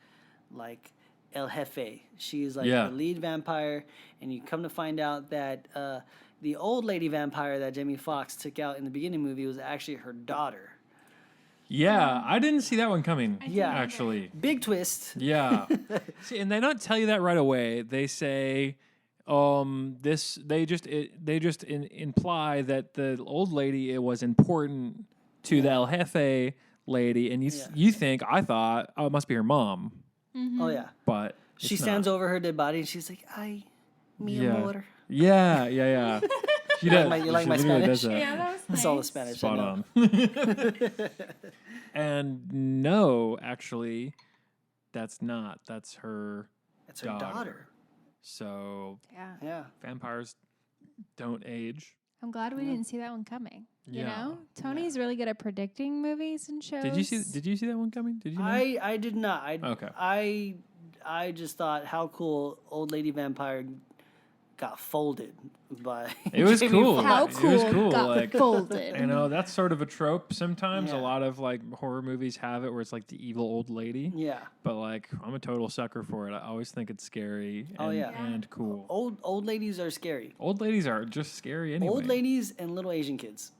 El Jefe. She's like the lead vampire, and you come to find out that the old lady vampire that Jamie Foxx took out in the beginning movie was actually her daughter. Yeah, I didn't see that one coming. Yeah, actually, big twist. Yeah, see, and they don't tell you that right away. They say, they just imply that the old lady was important to the El Jefe lady, and you think I thought, it must be her mom. Mm-hmm. Oh yeah, but she stands over her dead body and she's like, "Ay, mi amor." Yeah. She does. You like my Spanish? Yeah, that was nice. That's all the Spanish. Spot on. And no, actually, that's not. That's her. That's her daughter. So yeah, vampires don't age. I'm glad we didn't see that one coming. You know, Tony's really good at predicting movies and shows. Did you see that one coming? Did you? Know? I did not. Okay. I just thought how cool old lady vampire got folded by. It was cool. How cool, it was cool. Got like, folded. You know, that's sort of a trope sometimes. A lot of like horror movies have it where it's like the evil old lady. Yeah. But like I'm a total sucker for it. I always think it's scary and cool. Old ladies are scary. Old ladies are just scary anyway. Old ladies and little Asian kids.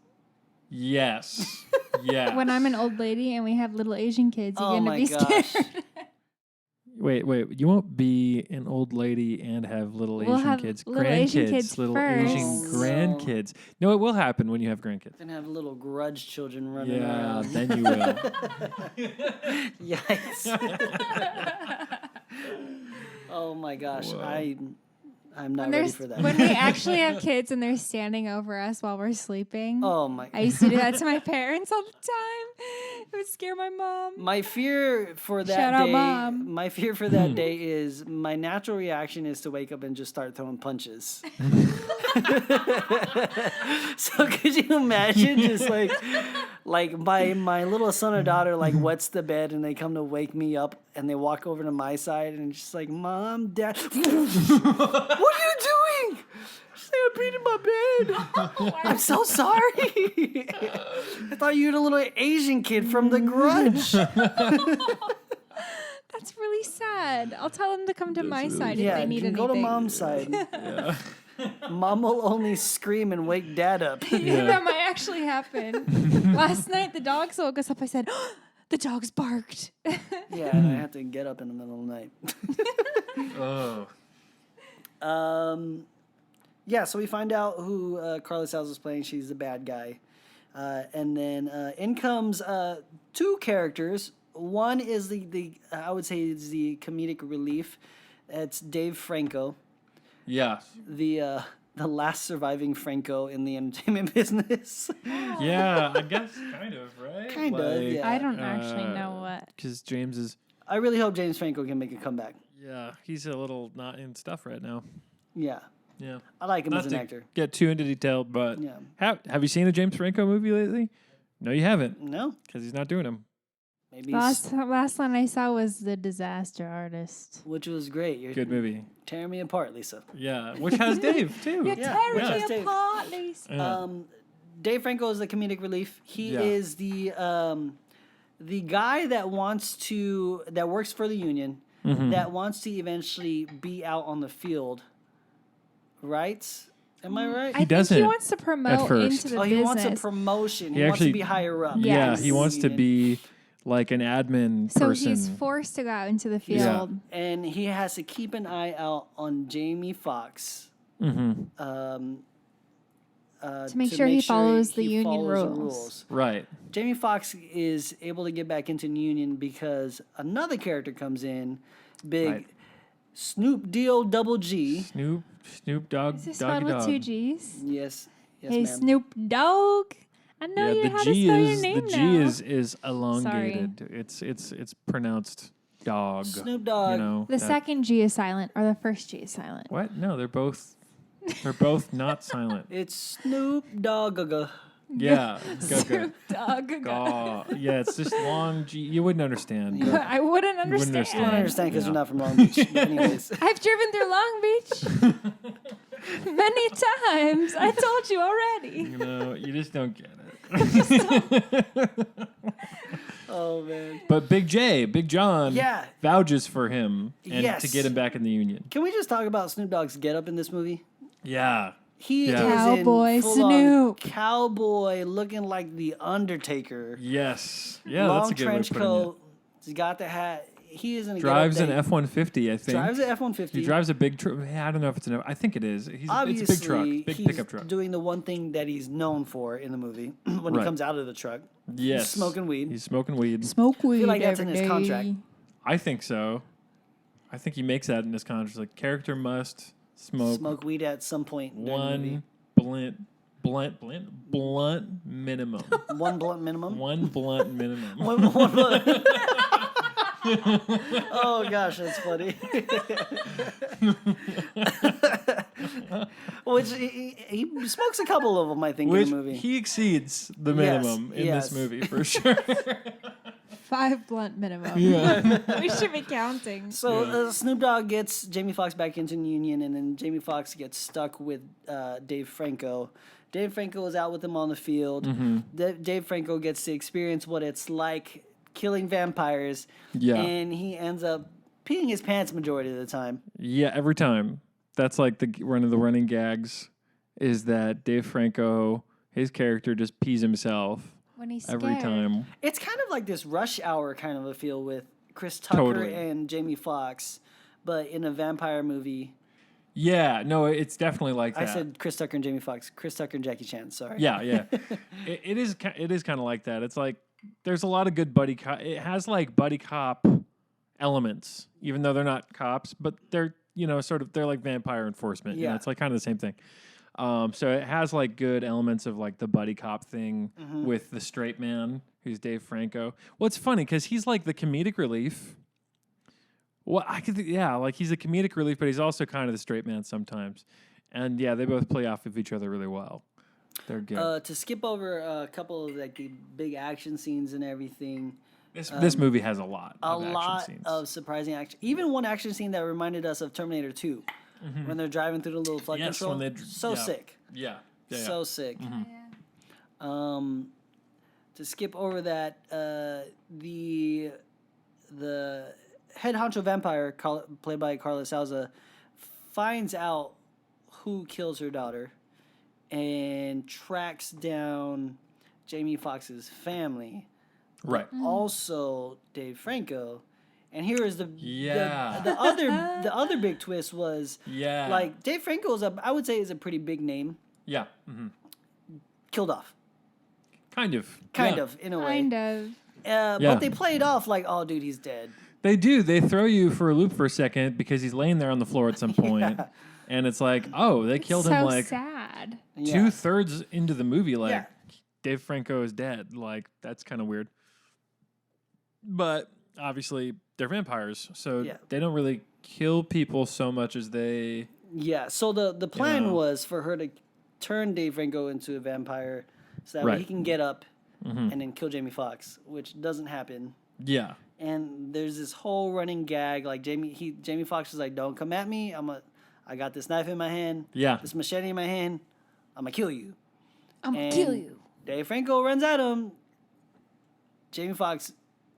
Yes. Yeah. When I'm an old lady and we have little Asian kids, you're gonna be gosh. scared. Wait. You won't be an old lady and have little Asian kids. Little Asian kids little first. Asian grandkids. No, it will happen when you have grandkids. Then have little grudge children running around. Then you will. Yikes. Oh my gosh. Whoa. I'm not ready for that. When we actually have kids and they're standing over us while we're sleeping. Oh my! I used to do that to my parents all the time. It would scare my mom. My fear for that Shout out, day. Mom. My fear for that day is my natural reaction is to wake up and just start throwing punches. So could you imagine just like my little son or daughter like wets the bed and they come to wake me up and they walk over to my side and just like, Mom, Dad, what are you doing? She's like, I'm beating my bed. I'm so sorry. I thought you were the little Asian kid from The Grudge. That's really sad. I'll tell them to come to my side if Yeah, they need you can anything. go to Mom's side. Yeah. Mom will only scream and wake Dad up. That might actually happen. Last night, the dogs woke us up. I said, the dogs barked. Yeah, and I have to get up in the middle of the night. Yeah, so we find out who Carly Sal's is playing. She's the bad guy. And then in comes two characters. One is the I would say is the comedic relief. It's Dave Franco. Yeah. The last surviving Franco in the entertainment business. Yeah, I guess kind of, right? Kind of, yeah. I don't actually know what. Because James is, I really hope James Franco can make a comeback. yeah, he's a little not in stuff right now. Yeah. Yeah. I like him Not as an to actor. get too into detail, but Yeah. have you seen a James Franco movie lately? No, you haven't, No? because he's not doing them. Maybe Last one I saw was The Disaster Artist. which was great. You're Good movie. tearing me apart, Lisa. Yeah, which has Dave too. You're Yeah, tearing which me is Dave. apart, Lisa. Yeah. Dave Franco is the comedic relief. He Yeah. is the guy that works for the union, Mm-hmm. that wants to eventually be out on the field. Right? Am I right? I think doesn't he wants to promote first. into the he business. wants a promotion. He He wants to actually- be higher up. Yeah, Yes. he wants to be like an admin so person. he's forced to go out into the Yeah. field. And he has to keep an eye out on Jamie Foxx. Mm-hmm. To make sure he follows the union follows the rules. Right. Jamie Foxx is able to get back into the union because another character comes in, big Right. Snoop Deal Double G. Snoop Dogg, Is this Doggy spelled with Dog. two G's? Yes, yes, Hey, ma'am. Snoop Dogg. I know Yeah, you the how G to spell your is name the now. G is elongated. It's pronounced dog. Snoop Dogg. You know, The that- second G is silent, or the first G is silent. What? No, they're both not silent. It's Snoop Dogg. Yeah. Snoop Dogg. Yeah, it's just long G. You wouldn't understand. but- I wouldn't understand. I understand. don't understand because Yeah. we're not from Long Beach. But anyways, I've driven through Long Beach many times. I told you already. You know, you just don't get it. oh man. But Big John, Yeah. vouches for him and Yes. to get him back in the union. Can we just talk about Snoop Dogg's getup in this movie? Yeah. He Yeah. is Cowboy in full-on Snoop. cowboy, looking like the Undertaker. Yes. Yeah, Long that's a good way trench of putting it. coat. He's got the hat. He is in a Drives getup an that- F-150, I think. Drives an F-150. He drives a big truck. I don't know if it's an. I think it is. Obviously, it's a big truck, big he's pickup truck. doing the one thing that he's known for in the movie when he Right. comes out of the truck. Yes, He's smoking weed. He's smoking weed. Smoke weed like that's in every his day. contract. I think so. I think he makes that in his contract. Like character must smoke Weed at some point during the movie. one blunt minimum. One blunt minimum. One blunt minimum. One blunt. Oh gosh, that's funny. Which he smokes a couple of them, I think, Which in the movie. he exceeds the Yes, minimum in yes. this movie for sure. 5 blunt minimum. Yeah. We should be counting. So Yeah. Snoop Dogg gets Jamie Foxx back into the union, and then Jamie Foxx gets stuck with Dave Franco. Dave Franco is out with him on the field. Mm-hmm. Dave Franco gets to experience what it's like killing vampires, Yeah. and he ends up peeing his pants majority of the time. Yeah, every time. That's like one of the running gags is that Dave Franco, his character just pees himself When he's every scared. time. It's kind of like this Rush Hour kind of a feel with Chris Tucker Totally. and Jamie Foxx, but in a vampire movie. Yeah, no, it's definitely like I that. said Chris Tucker and Jamie Foxx. Chris Tucker and Jackie Chan, sorry. Yeah. It is kind of like that. It's like there's a lot of good buddy cop. It has like buddy cop elements, even though they're not cops, but they're sort of they're like vampire enforcement. Yeah. It's like kind of the same thing. So it has like good elements of like the buddy cop thing with the straight man who's Dave Franco. Well, it's funny because he's like the comedic relief. Well, like he's a comedic relief, but he's also kind of the straight man sometimes. And yeah, they both play off of each other really well. They're good. To skip over a couple of like the big action scenes and everything. This movie has a lot of action scenes. Of surprising action. Even one action scene that reminded us of Terminator 2 when they're driving through the little flight control. Sick. Yeah. So sick. To skip over that, the head honcho vampire, played by Carla Souza, finds out who kills her daughter and tracks down Jamie Foxx's family. Right. Also Dave Franco. And here is the other big twist was like Dave Franco I would say is a pretty big name. Yeah. Killed off. Kind of in a way. Kind of. But they play it off like, oh dude, he's dead. They do. They throw you for a loop for a second because he's laying there on the floor at some point. And it's like, oh, they killed him like sad. 2/3 into the movie. Like Dave Franco is dead. Like that's kind of weird. But obviously they're vampires, so they don't really kill people so much as they. Yeah. So the plan was for her to turn Dave Franco into a vampire, so that way he can get up and then kill Jamie Foxx, which doesn't happen. Yeah. And there's this whole running gag, like Jamie Foxx is like, "Don't come at me. I got this knife in my hand. Yeah. This machete in my hand. I'm gonna kill you. I'm gonna kill you." Dave Franco runs at him. Jamie Foxx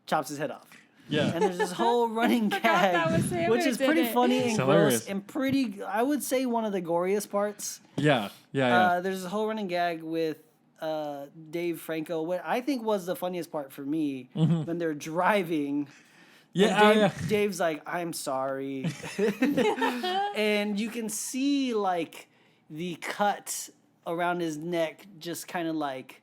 chops his head off. Yeah. And there's this whole running gag, which is pretty funny and gross and pretty, I would say, one of the goriest parts. Yeah. There's this whole running gag with Dave Franco. What I think was the funniest part for me when they're driving. Yeah, Dave's like, "I'm sorry," and you can see like the cut around his neck just kind of like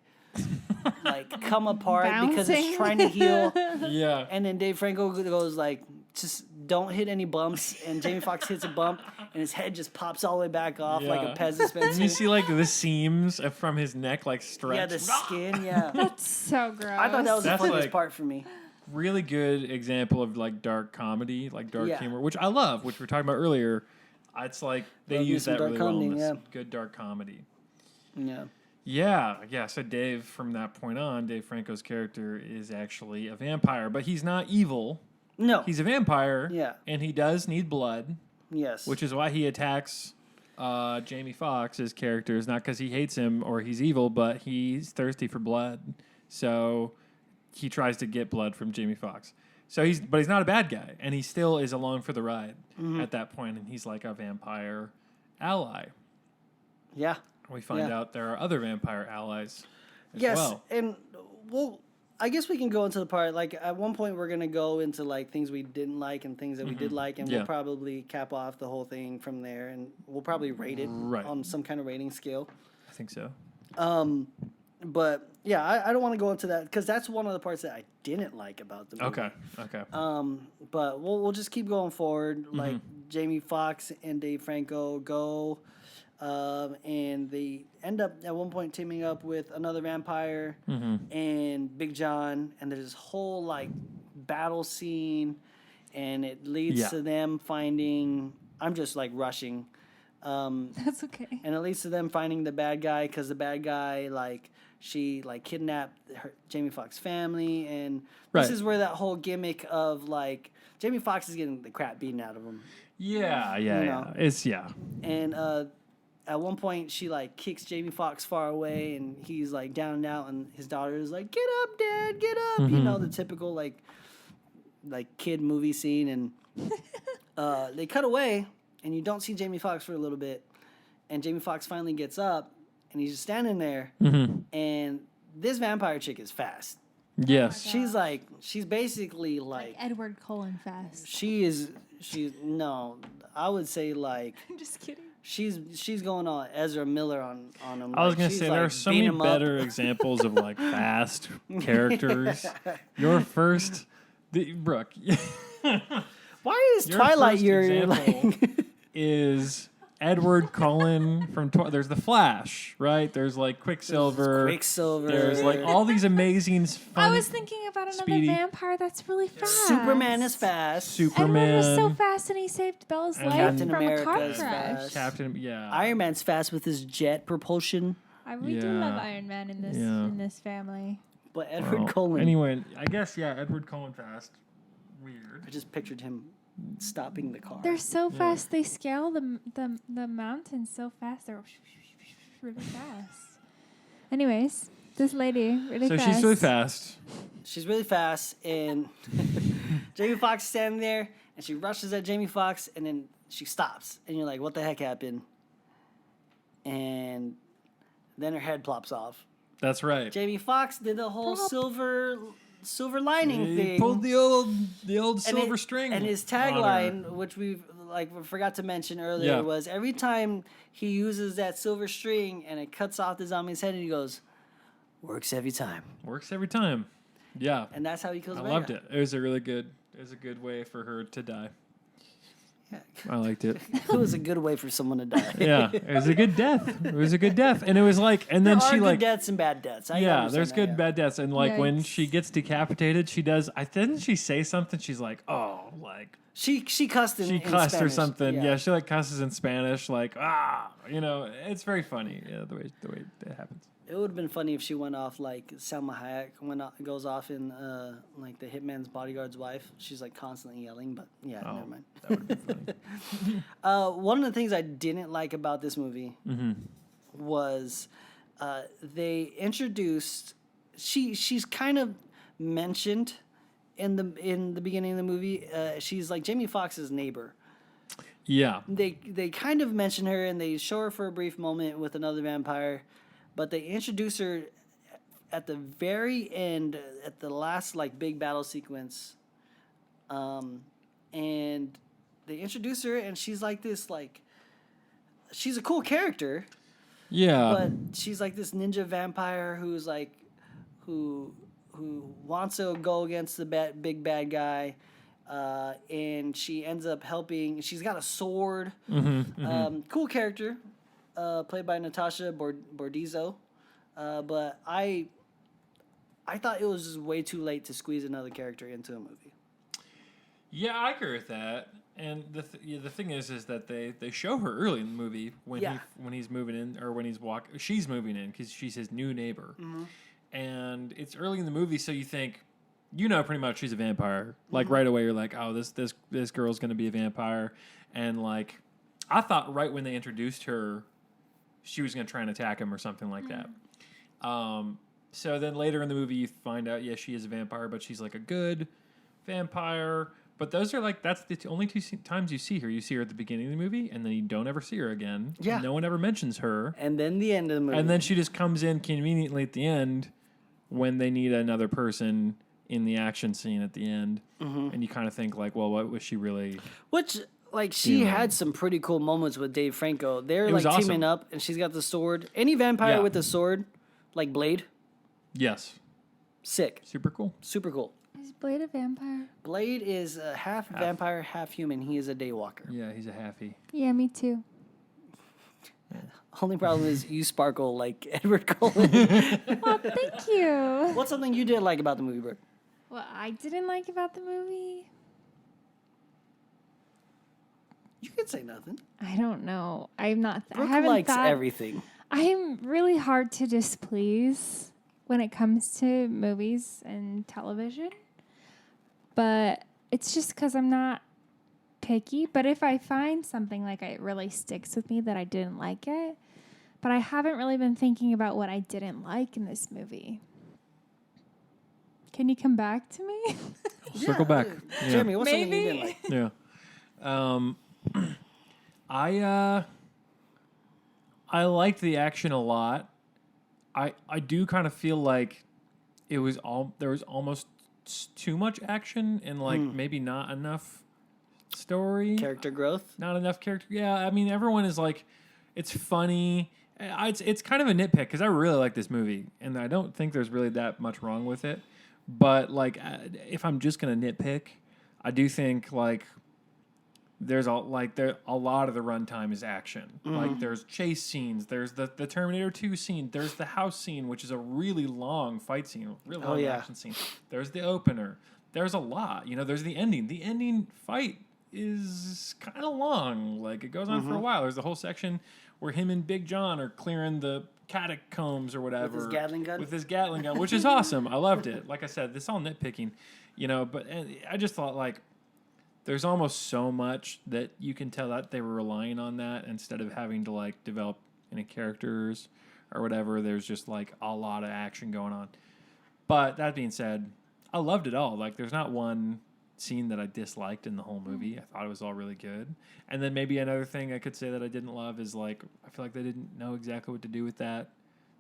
come apart because it's trying to heal. Yeah, and then Dave Franco goes like, "Just don't hit any bumps," and Jamie Foxx hits a bump and his head just pops all the way back off like a Pez dispenser. And you see like the seams from his neck like stretch. Yeah, the skin. Yeah, that's so gross. I thought that was the funniest part for me. Really good example of like dark comedy, like dark humor, which I love, which we were talking about earlier. It's like they use that really well in this good dark comedy. Yeah. So Dave, from that point on, Dave Franco's character is actually a vampire, but he's not evil. No, he's a vampire. Yeah, and he does need blood. Yes, which is why he attacks Jamie Foxx's character. Is not because he hates him or he's evil, but he's thirsty for blood. So he tries to get blood from Jamie Foxx. So he's not a bad guy, and he still is along for the ride at that point, and he's like a vampire ally. Yeah. We find out there are other vampire allies as well. Yes, and I guess we can go into the part, like at one point we're going to go into like things we didn't like and things that we did like, and we'll probably cap off the whole thing from there, and we'll probably rate it on some kind of rating scale. I think so. But yeah, I don't want to go into that because that's one of the parts that I didn't like about the movie. Okay. But we'll just keep going forward. Like Jamie Foxx and Dave Franco go, and they end up at one point teaming up with another vampire and Big John, and there's this whole like battle scene, and it leads to them finding. I'm just like rushing. That's okay. And it leads to them finding the bad guy because the bad guy she kidnapped Jamie Foxx's family, and this is where that whole gimmick of like Jamie Foxx is getting the crap beaten out of him. Yeah. And at one point she like kicks Jamie Foxx far away, and he's like down and out, and his daughter is like, "Get up, Dad, get up!" You know, the typical like kid movie scene, and they cut away, and you don't see Jamie Foxx for a little bit, and Jamie Foxx finally gets up. And he's just standing there, and this vampire chick is fast. Yes. Oh she's basically like Edward Cullen fast. I would say like. I'm just kidding. She's going on Ezra Miller on him. I was going to say, there are so many better examples of like fast characters. Your first, Brooke. Why is Twilight your example is Edward Cullen from there's the Flash, right? There's like Quicksilver. There's like all these amazing. Fun, I was thinking about another speedy. vampire that's really fast. Superman is fast. Superman Edward was so fast, and he saved Bella's life Captain from America a car is crash. fast. Yeah. Iron Man's fast with his jet propulsion. We do love Iron Man in this family. But Edward Cullen. Anyway, I guess Edward Cullen fast. Weird. I just pictured him stopping the car. They're so fast. They scale the mountains so fast. They're really fast. Anyways, this lady really fast. So she's really fast. She's really fast, and Jamie Foxx is standing there, and she rushes at Jamie Foxx, and then she stops, and you're like, "What the heck happened?" And then her head plops off. That's right. Jamie Foxx did the whole silver lining thing. He pulled the old silver string. And his tagline, which we forgot to mention earlier, was every time he uses that silver string and it cuts off the zombie's head, and he goes, "Works every time." Works every time. Yeah. And that's how he kills. I loved it. It was a good way for her to die. Yeah. I liked it. It was a good way for someone to die. Yeah, it was a good death. It was a good death, and it was like, and then there she are like good deaths and bad deaths. there's good bad deaths, and like when Yikes. she gets decapitated, she does. Didn't she say something? She's like, oh, like she cussed in she cussed or Spanish. something. Yeah, she like cusses in Spanish, like it's very funny. Yeah, the way it happens. It would have been funny if she went off like Salma Hayek goes off in like the hitman's bodyguard's wife. She's like constantly yelling, but never mind. That would have been funny. One of the things I didn't like about this movie was they introduced. She's kind of mentioned in the beginning of the movie. She's like Jamie Foxx's neighbor. Yeah. They kind of mention her and they show her for a brief moment with another vampire. But they introduce her at the very end, at the last like big battle sequence, and they introduce her, and she's like this she's a cool character. Yeah. But she's like this ninja vampire who's like, who wants to go against the big bad guy, and she ends up helping. She's got a sword. Cool character. Played by Natasha Bordizzo, but I thought it was just way too late to squeeze another character into a movie. Yeah, I agree with that. And the thing is that they show her early in the movie when he's moving in or when she's moving in because she's his new neighbor, and it's early in the movie, so you think. Pretty much she's a vampire. Like right away, you're like, oh, this girl's gonna be a vampire, and like, I thought right when they introduced her, she was going to try and attack him or something like that. So then later in the movie, you find out, she is a vampire, but she's like a good vampire. But those are like, that's the only two times you see her. You see her at the beginning of the movie, and then you don't ever see her again. Yeah. No one ever mentions her. And then the end of the movie. And then she just comes in conveniently at the end when they need another person in the action scene at the end. And you kind of think like, well, what was she really... Which... Like, she had some pretty cool moments with Dave Franco. They're, like, teaming up, and she's got the sword. Any vampire with a sword, like Blade. Yes. Sick. Super cool. Super cool. Is Blade a vampire? Blade is half vampire, half human. He is a daywalker. Yeah, he's a halfie. Yeah, me too. Only problem is you sparkle like Edward Cullen. Well, thank you. What's something you didn't like about the movie, Brooke? What I didn't like about the movie? You can say nothing. I don't know. I'm not. Brooke I haven't likes thought, everything. I'm really hard to displease when it comes to movies and television. But it's just because I'm not picky. But if I find something like it really sticks with me that I didn't like it, but I haven't really been thinking about what I didn't like in this movie. Can you come back to me? Circle back. Jeremy, what's something you didn't like? Yeah. I liked the action a lot. I do kind of feel like there was almost too much action and like maybe not enough story. Character growth? Not enough character. Yeah, I mean everyone is like, it's funny. It's kind of a nitpick because I really like this movie and I don't think there's really that much wrong with it. But like, if I'm just gonna nitpick, I do think like there's a lot of the runtime is action. Like there's chase scenes, there's the Terminator 2 scene, there's the house scene, which is a really long fight scene, really long action scene. There's the opener. There's a lot. There's the ending. The ending fight is kind of long. Like it goes on for a while. There's the whole section where him and Big John are clearing the catacombs or whatever with his Gatling gun, which is awesome. I loved it. Like I said, this all nitpicking, but I just thought like there's almost so much that you can tell that they were relying on that instead of having to like develop any characters or whatever. There's just like a lot of action going on. But that being said, I loved it all. Like there's not one scene that I disliked in the whole movie. I thought it was all really good. And then maybe another thing I could say that I didn't love is like I feel like they didn't know exactly what to do with that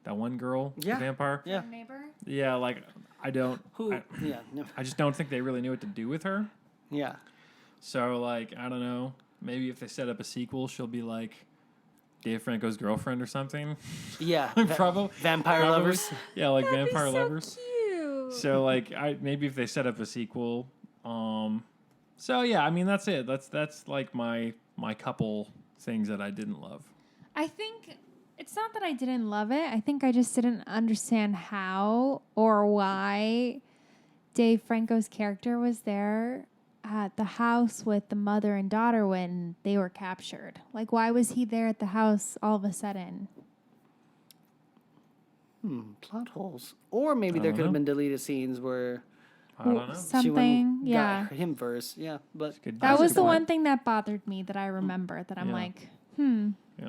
one girl, the vampire. Yeah. Neighbor. Yeah, like I just don't think they really knew what to do with her. Yeah. So like I don't know. Maybe if they set up a sequel, she'll be like Dave Franco's girlfriend or something. Yeah. Probably Vampire lovers. Yeah, like That'd vampire be so lovers. Cute. So like maybe if they set up a sequel. So yeah, I mean that's it. That's like my couple things that I didn't love. I think it's not that I didn't love it. I think I just didn't understand how or why Dave Franco's character was there at the house with the mother and daughter when they were captured. Like, why was he there at the house all of a sudden? Plot holes. Or maybe there could have been deleted scenes where I don't know. Something, yeah. Got him first, yeah. But that was the one thing that bothered me that I remember that I'm like,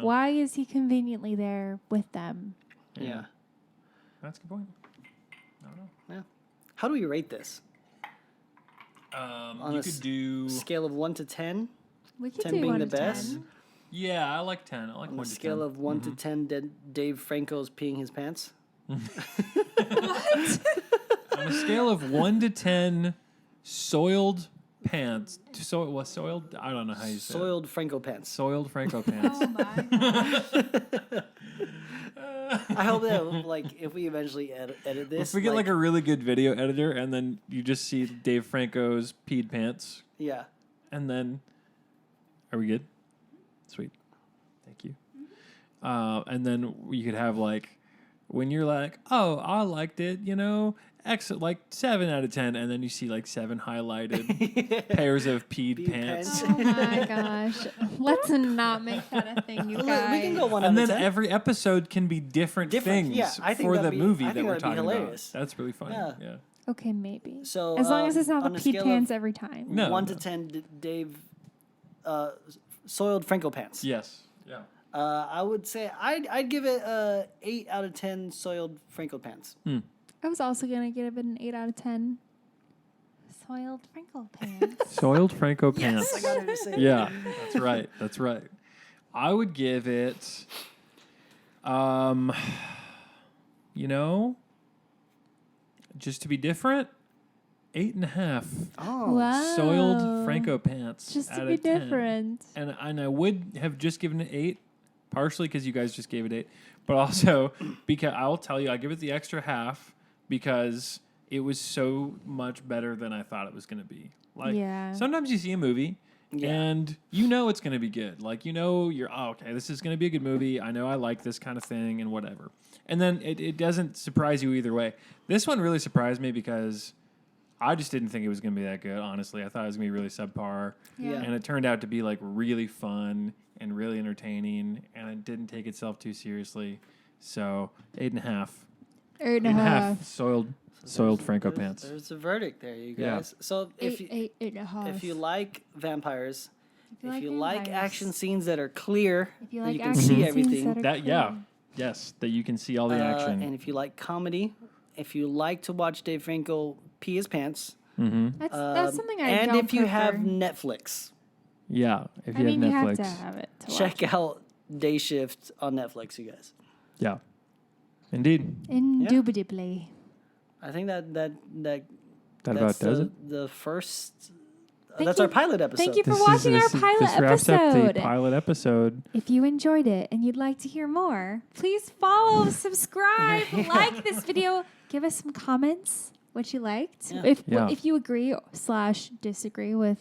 why is he conveniently there with them? Yeah. That's a good point. I don't know. Yeah. How do we rate this? You could do scale of 1 to 10. We could 10 do being 1 the to best. 10. Yeah, I like 10. I like 1 to 10. On a scale of 1 to 10, Dave Franco's peeing his pants. On a scale of 1 to 10, soiled pants. Soiled? I don't know how you say it. Soiled Franco pants. Soiled Franco pants. Oh my gosh. I hope that like if we eventually edit this, If we get like a really good video editor, and then you just see Dave Franco's peed pants, yeah, and then are we good? Sweet, thank you. And then you could have like when you're like, oh, I liked it, like 7 out of 10, and then you see like 7 highlighted pairs of peed pants. Oh my gosh. Let's not make that a thing, you guys. We can go 1 And out of then 10. every episode can be different things for the movie that we're talking about. That's really fun. Yeah. Okay, maybe. So as long as it's not the on a peed scale pants of every time. No. 1 to 10, Dave, soiled Franco pants. Yes. Yeah. I would say I'd give it 8 out of 10 soiled Franco pants. I was also going to give it an 8 out of 10. Soiled Franco pants. Soiled Franco pants. Yes, I got her to say Yeah, that's right. That's right. I would give it, just to be different, 8.5. Oh. Wow. Soiled Franco pants. Just to out be of 10. different. And I would have just given it 8, partially because you guys just gave it 8, but also because I'll tell you, I give it the extra half because it was so much better than I thought it was going to be. Like sometimes you see a movie and it's going to be good. Like okay, this is going to be a good movie. I know I like this kind of thing and whatever. And then it doesn't surprise you either way. This one really surprised me because I just didn't think it was going to be that good, honestly. I thought it was going to be really subpar. Yeah. And it turned out to be like really fun and really entertaining, and it didn't take itself too seriously. So 8.5. 8.5. Soiled Franco pants. There's a verdict there, you Yeah. guys. So if you 8.5. if you like vampires, if you vampires. like action scenes that are clear, If you that like you can action see scenes everything, that are cool. Yes, that you can see all the action. and if you like comedy, if you like to watch Dave Franco pee his pants, That's something I and don't if you have prefer. Netflix, Yeah, if I you mean, have you Netflix. have to have it to check watch. out Day Shift on Netflix, you guys. Yeah, indeed. Indubitably. I think that That that's about does it. the first. Thank That's you- our pilot episode. Thank you for watching our pilot this wraps up episode. the pilot episode. If you enjoyed it and you'd like to hear more, please follow, subscribe, like this video, give us some comments what you liked. Yeah. If you agree / disagree with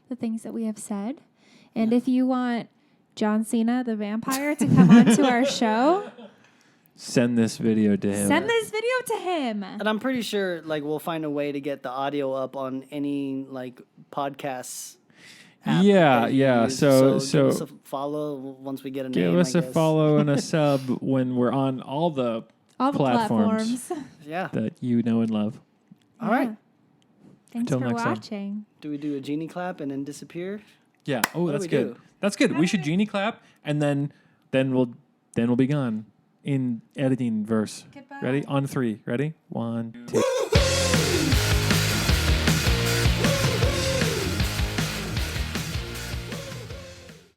the things that we have said. And if you want John Cena, the vampire, to come onto our show, send this video to him. Send this video to him. And I'm pretty sure like we'll find a way to get the audio up on any like podcasts. Yeah. So give us a follow once we get a name. Give us a follow and a sub when we're on all the platforms. Yeah. That you know and love. All right. Thanks for watching. Do we do a genie clap and then disappear? Yeah. Oh, that's good. That's good. We should genie clap and then we'll be gone in editing verse. Goodbye. Ready? On 3. Ready? 1, 2.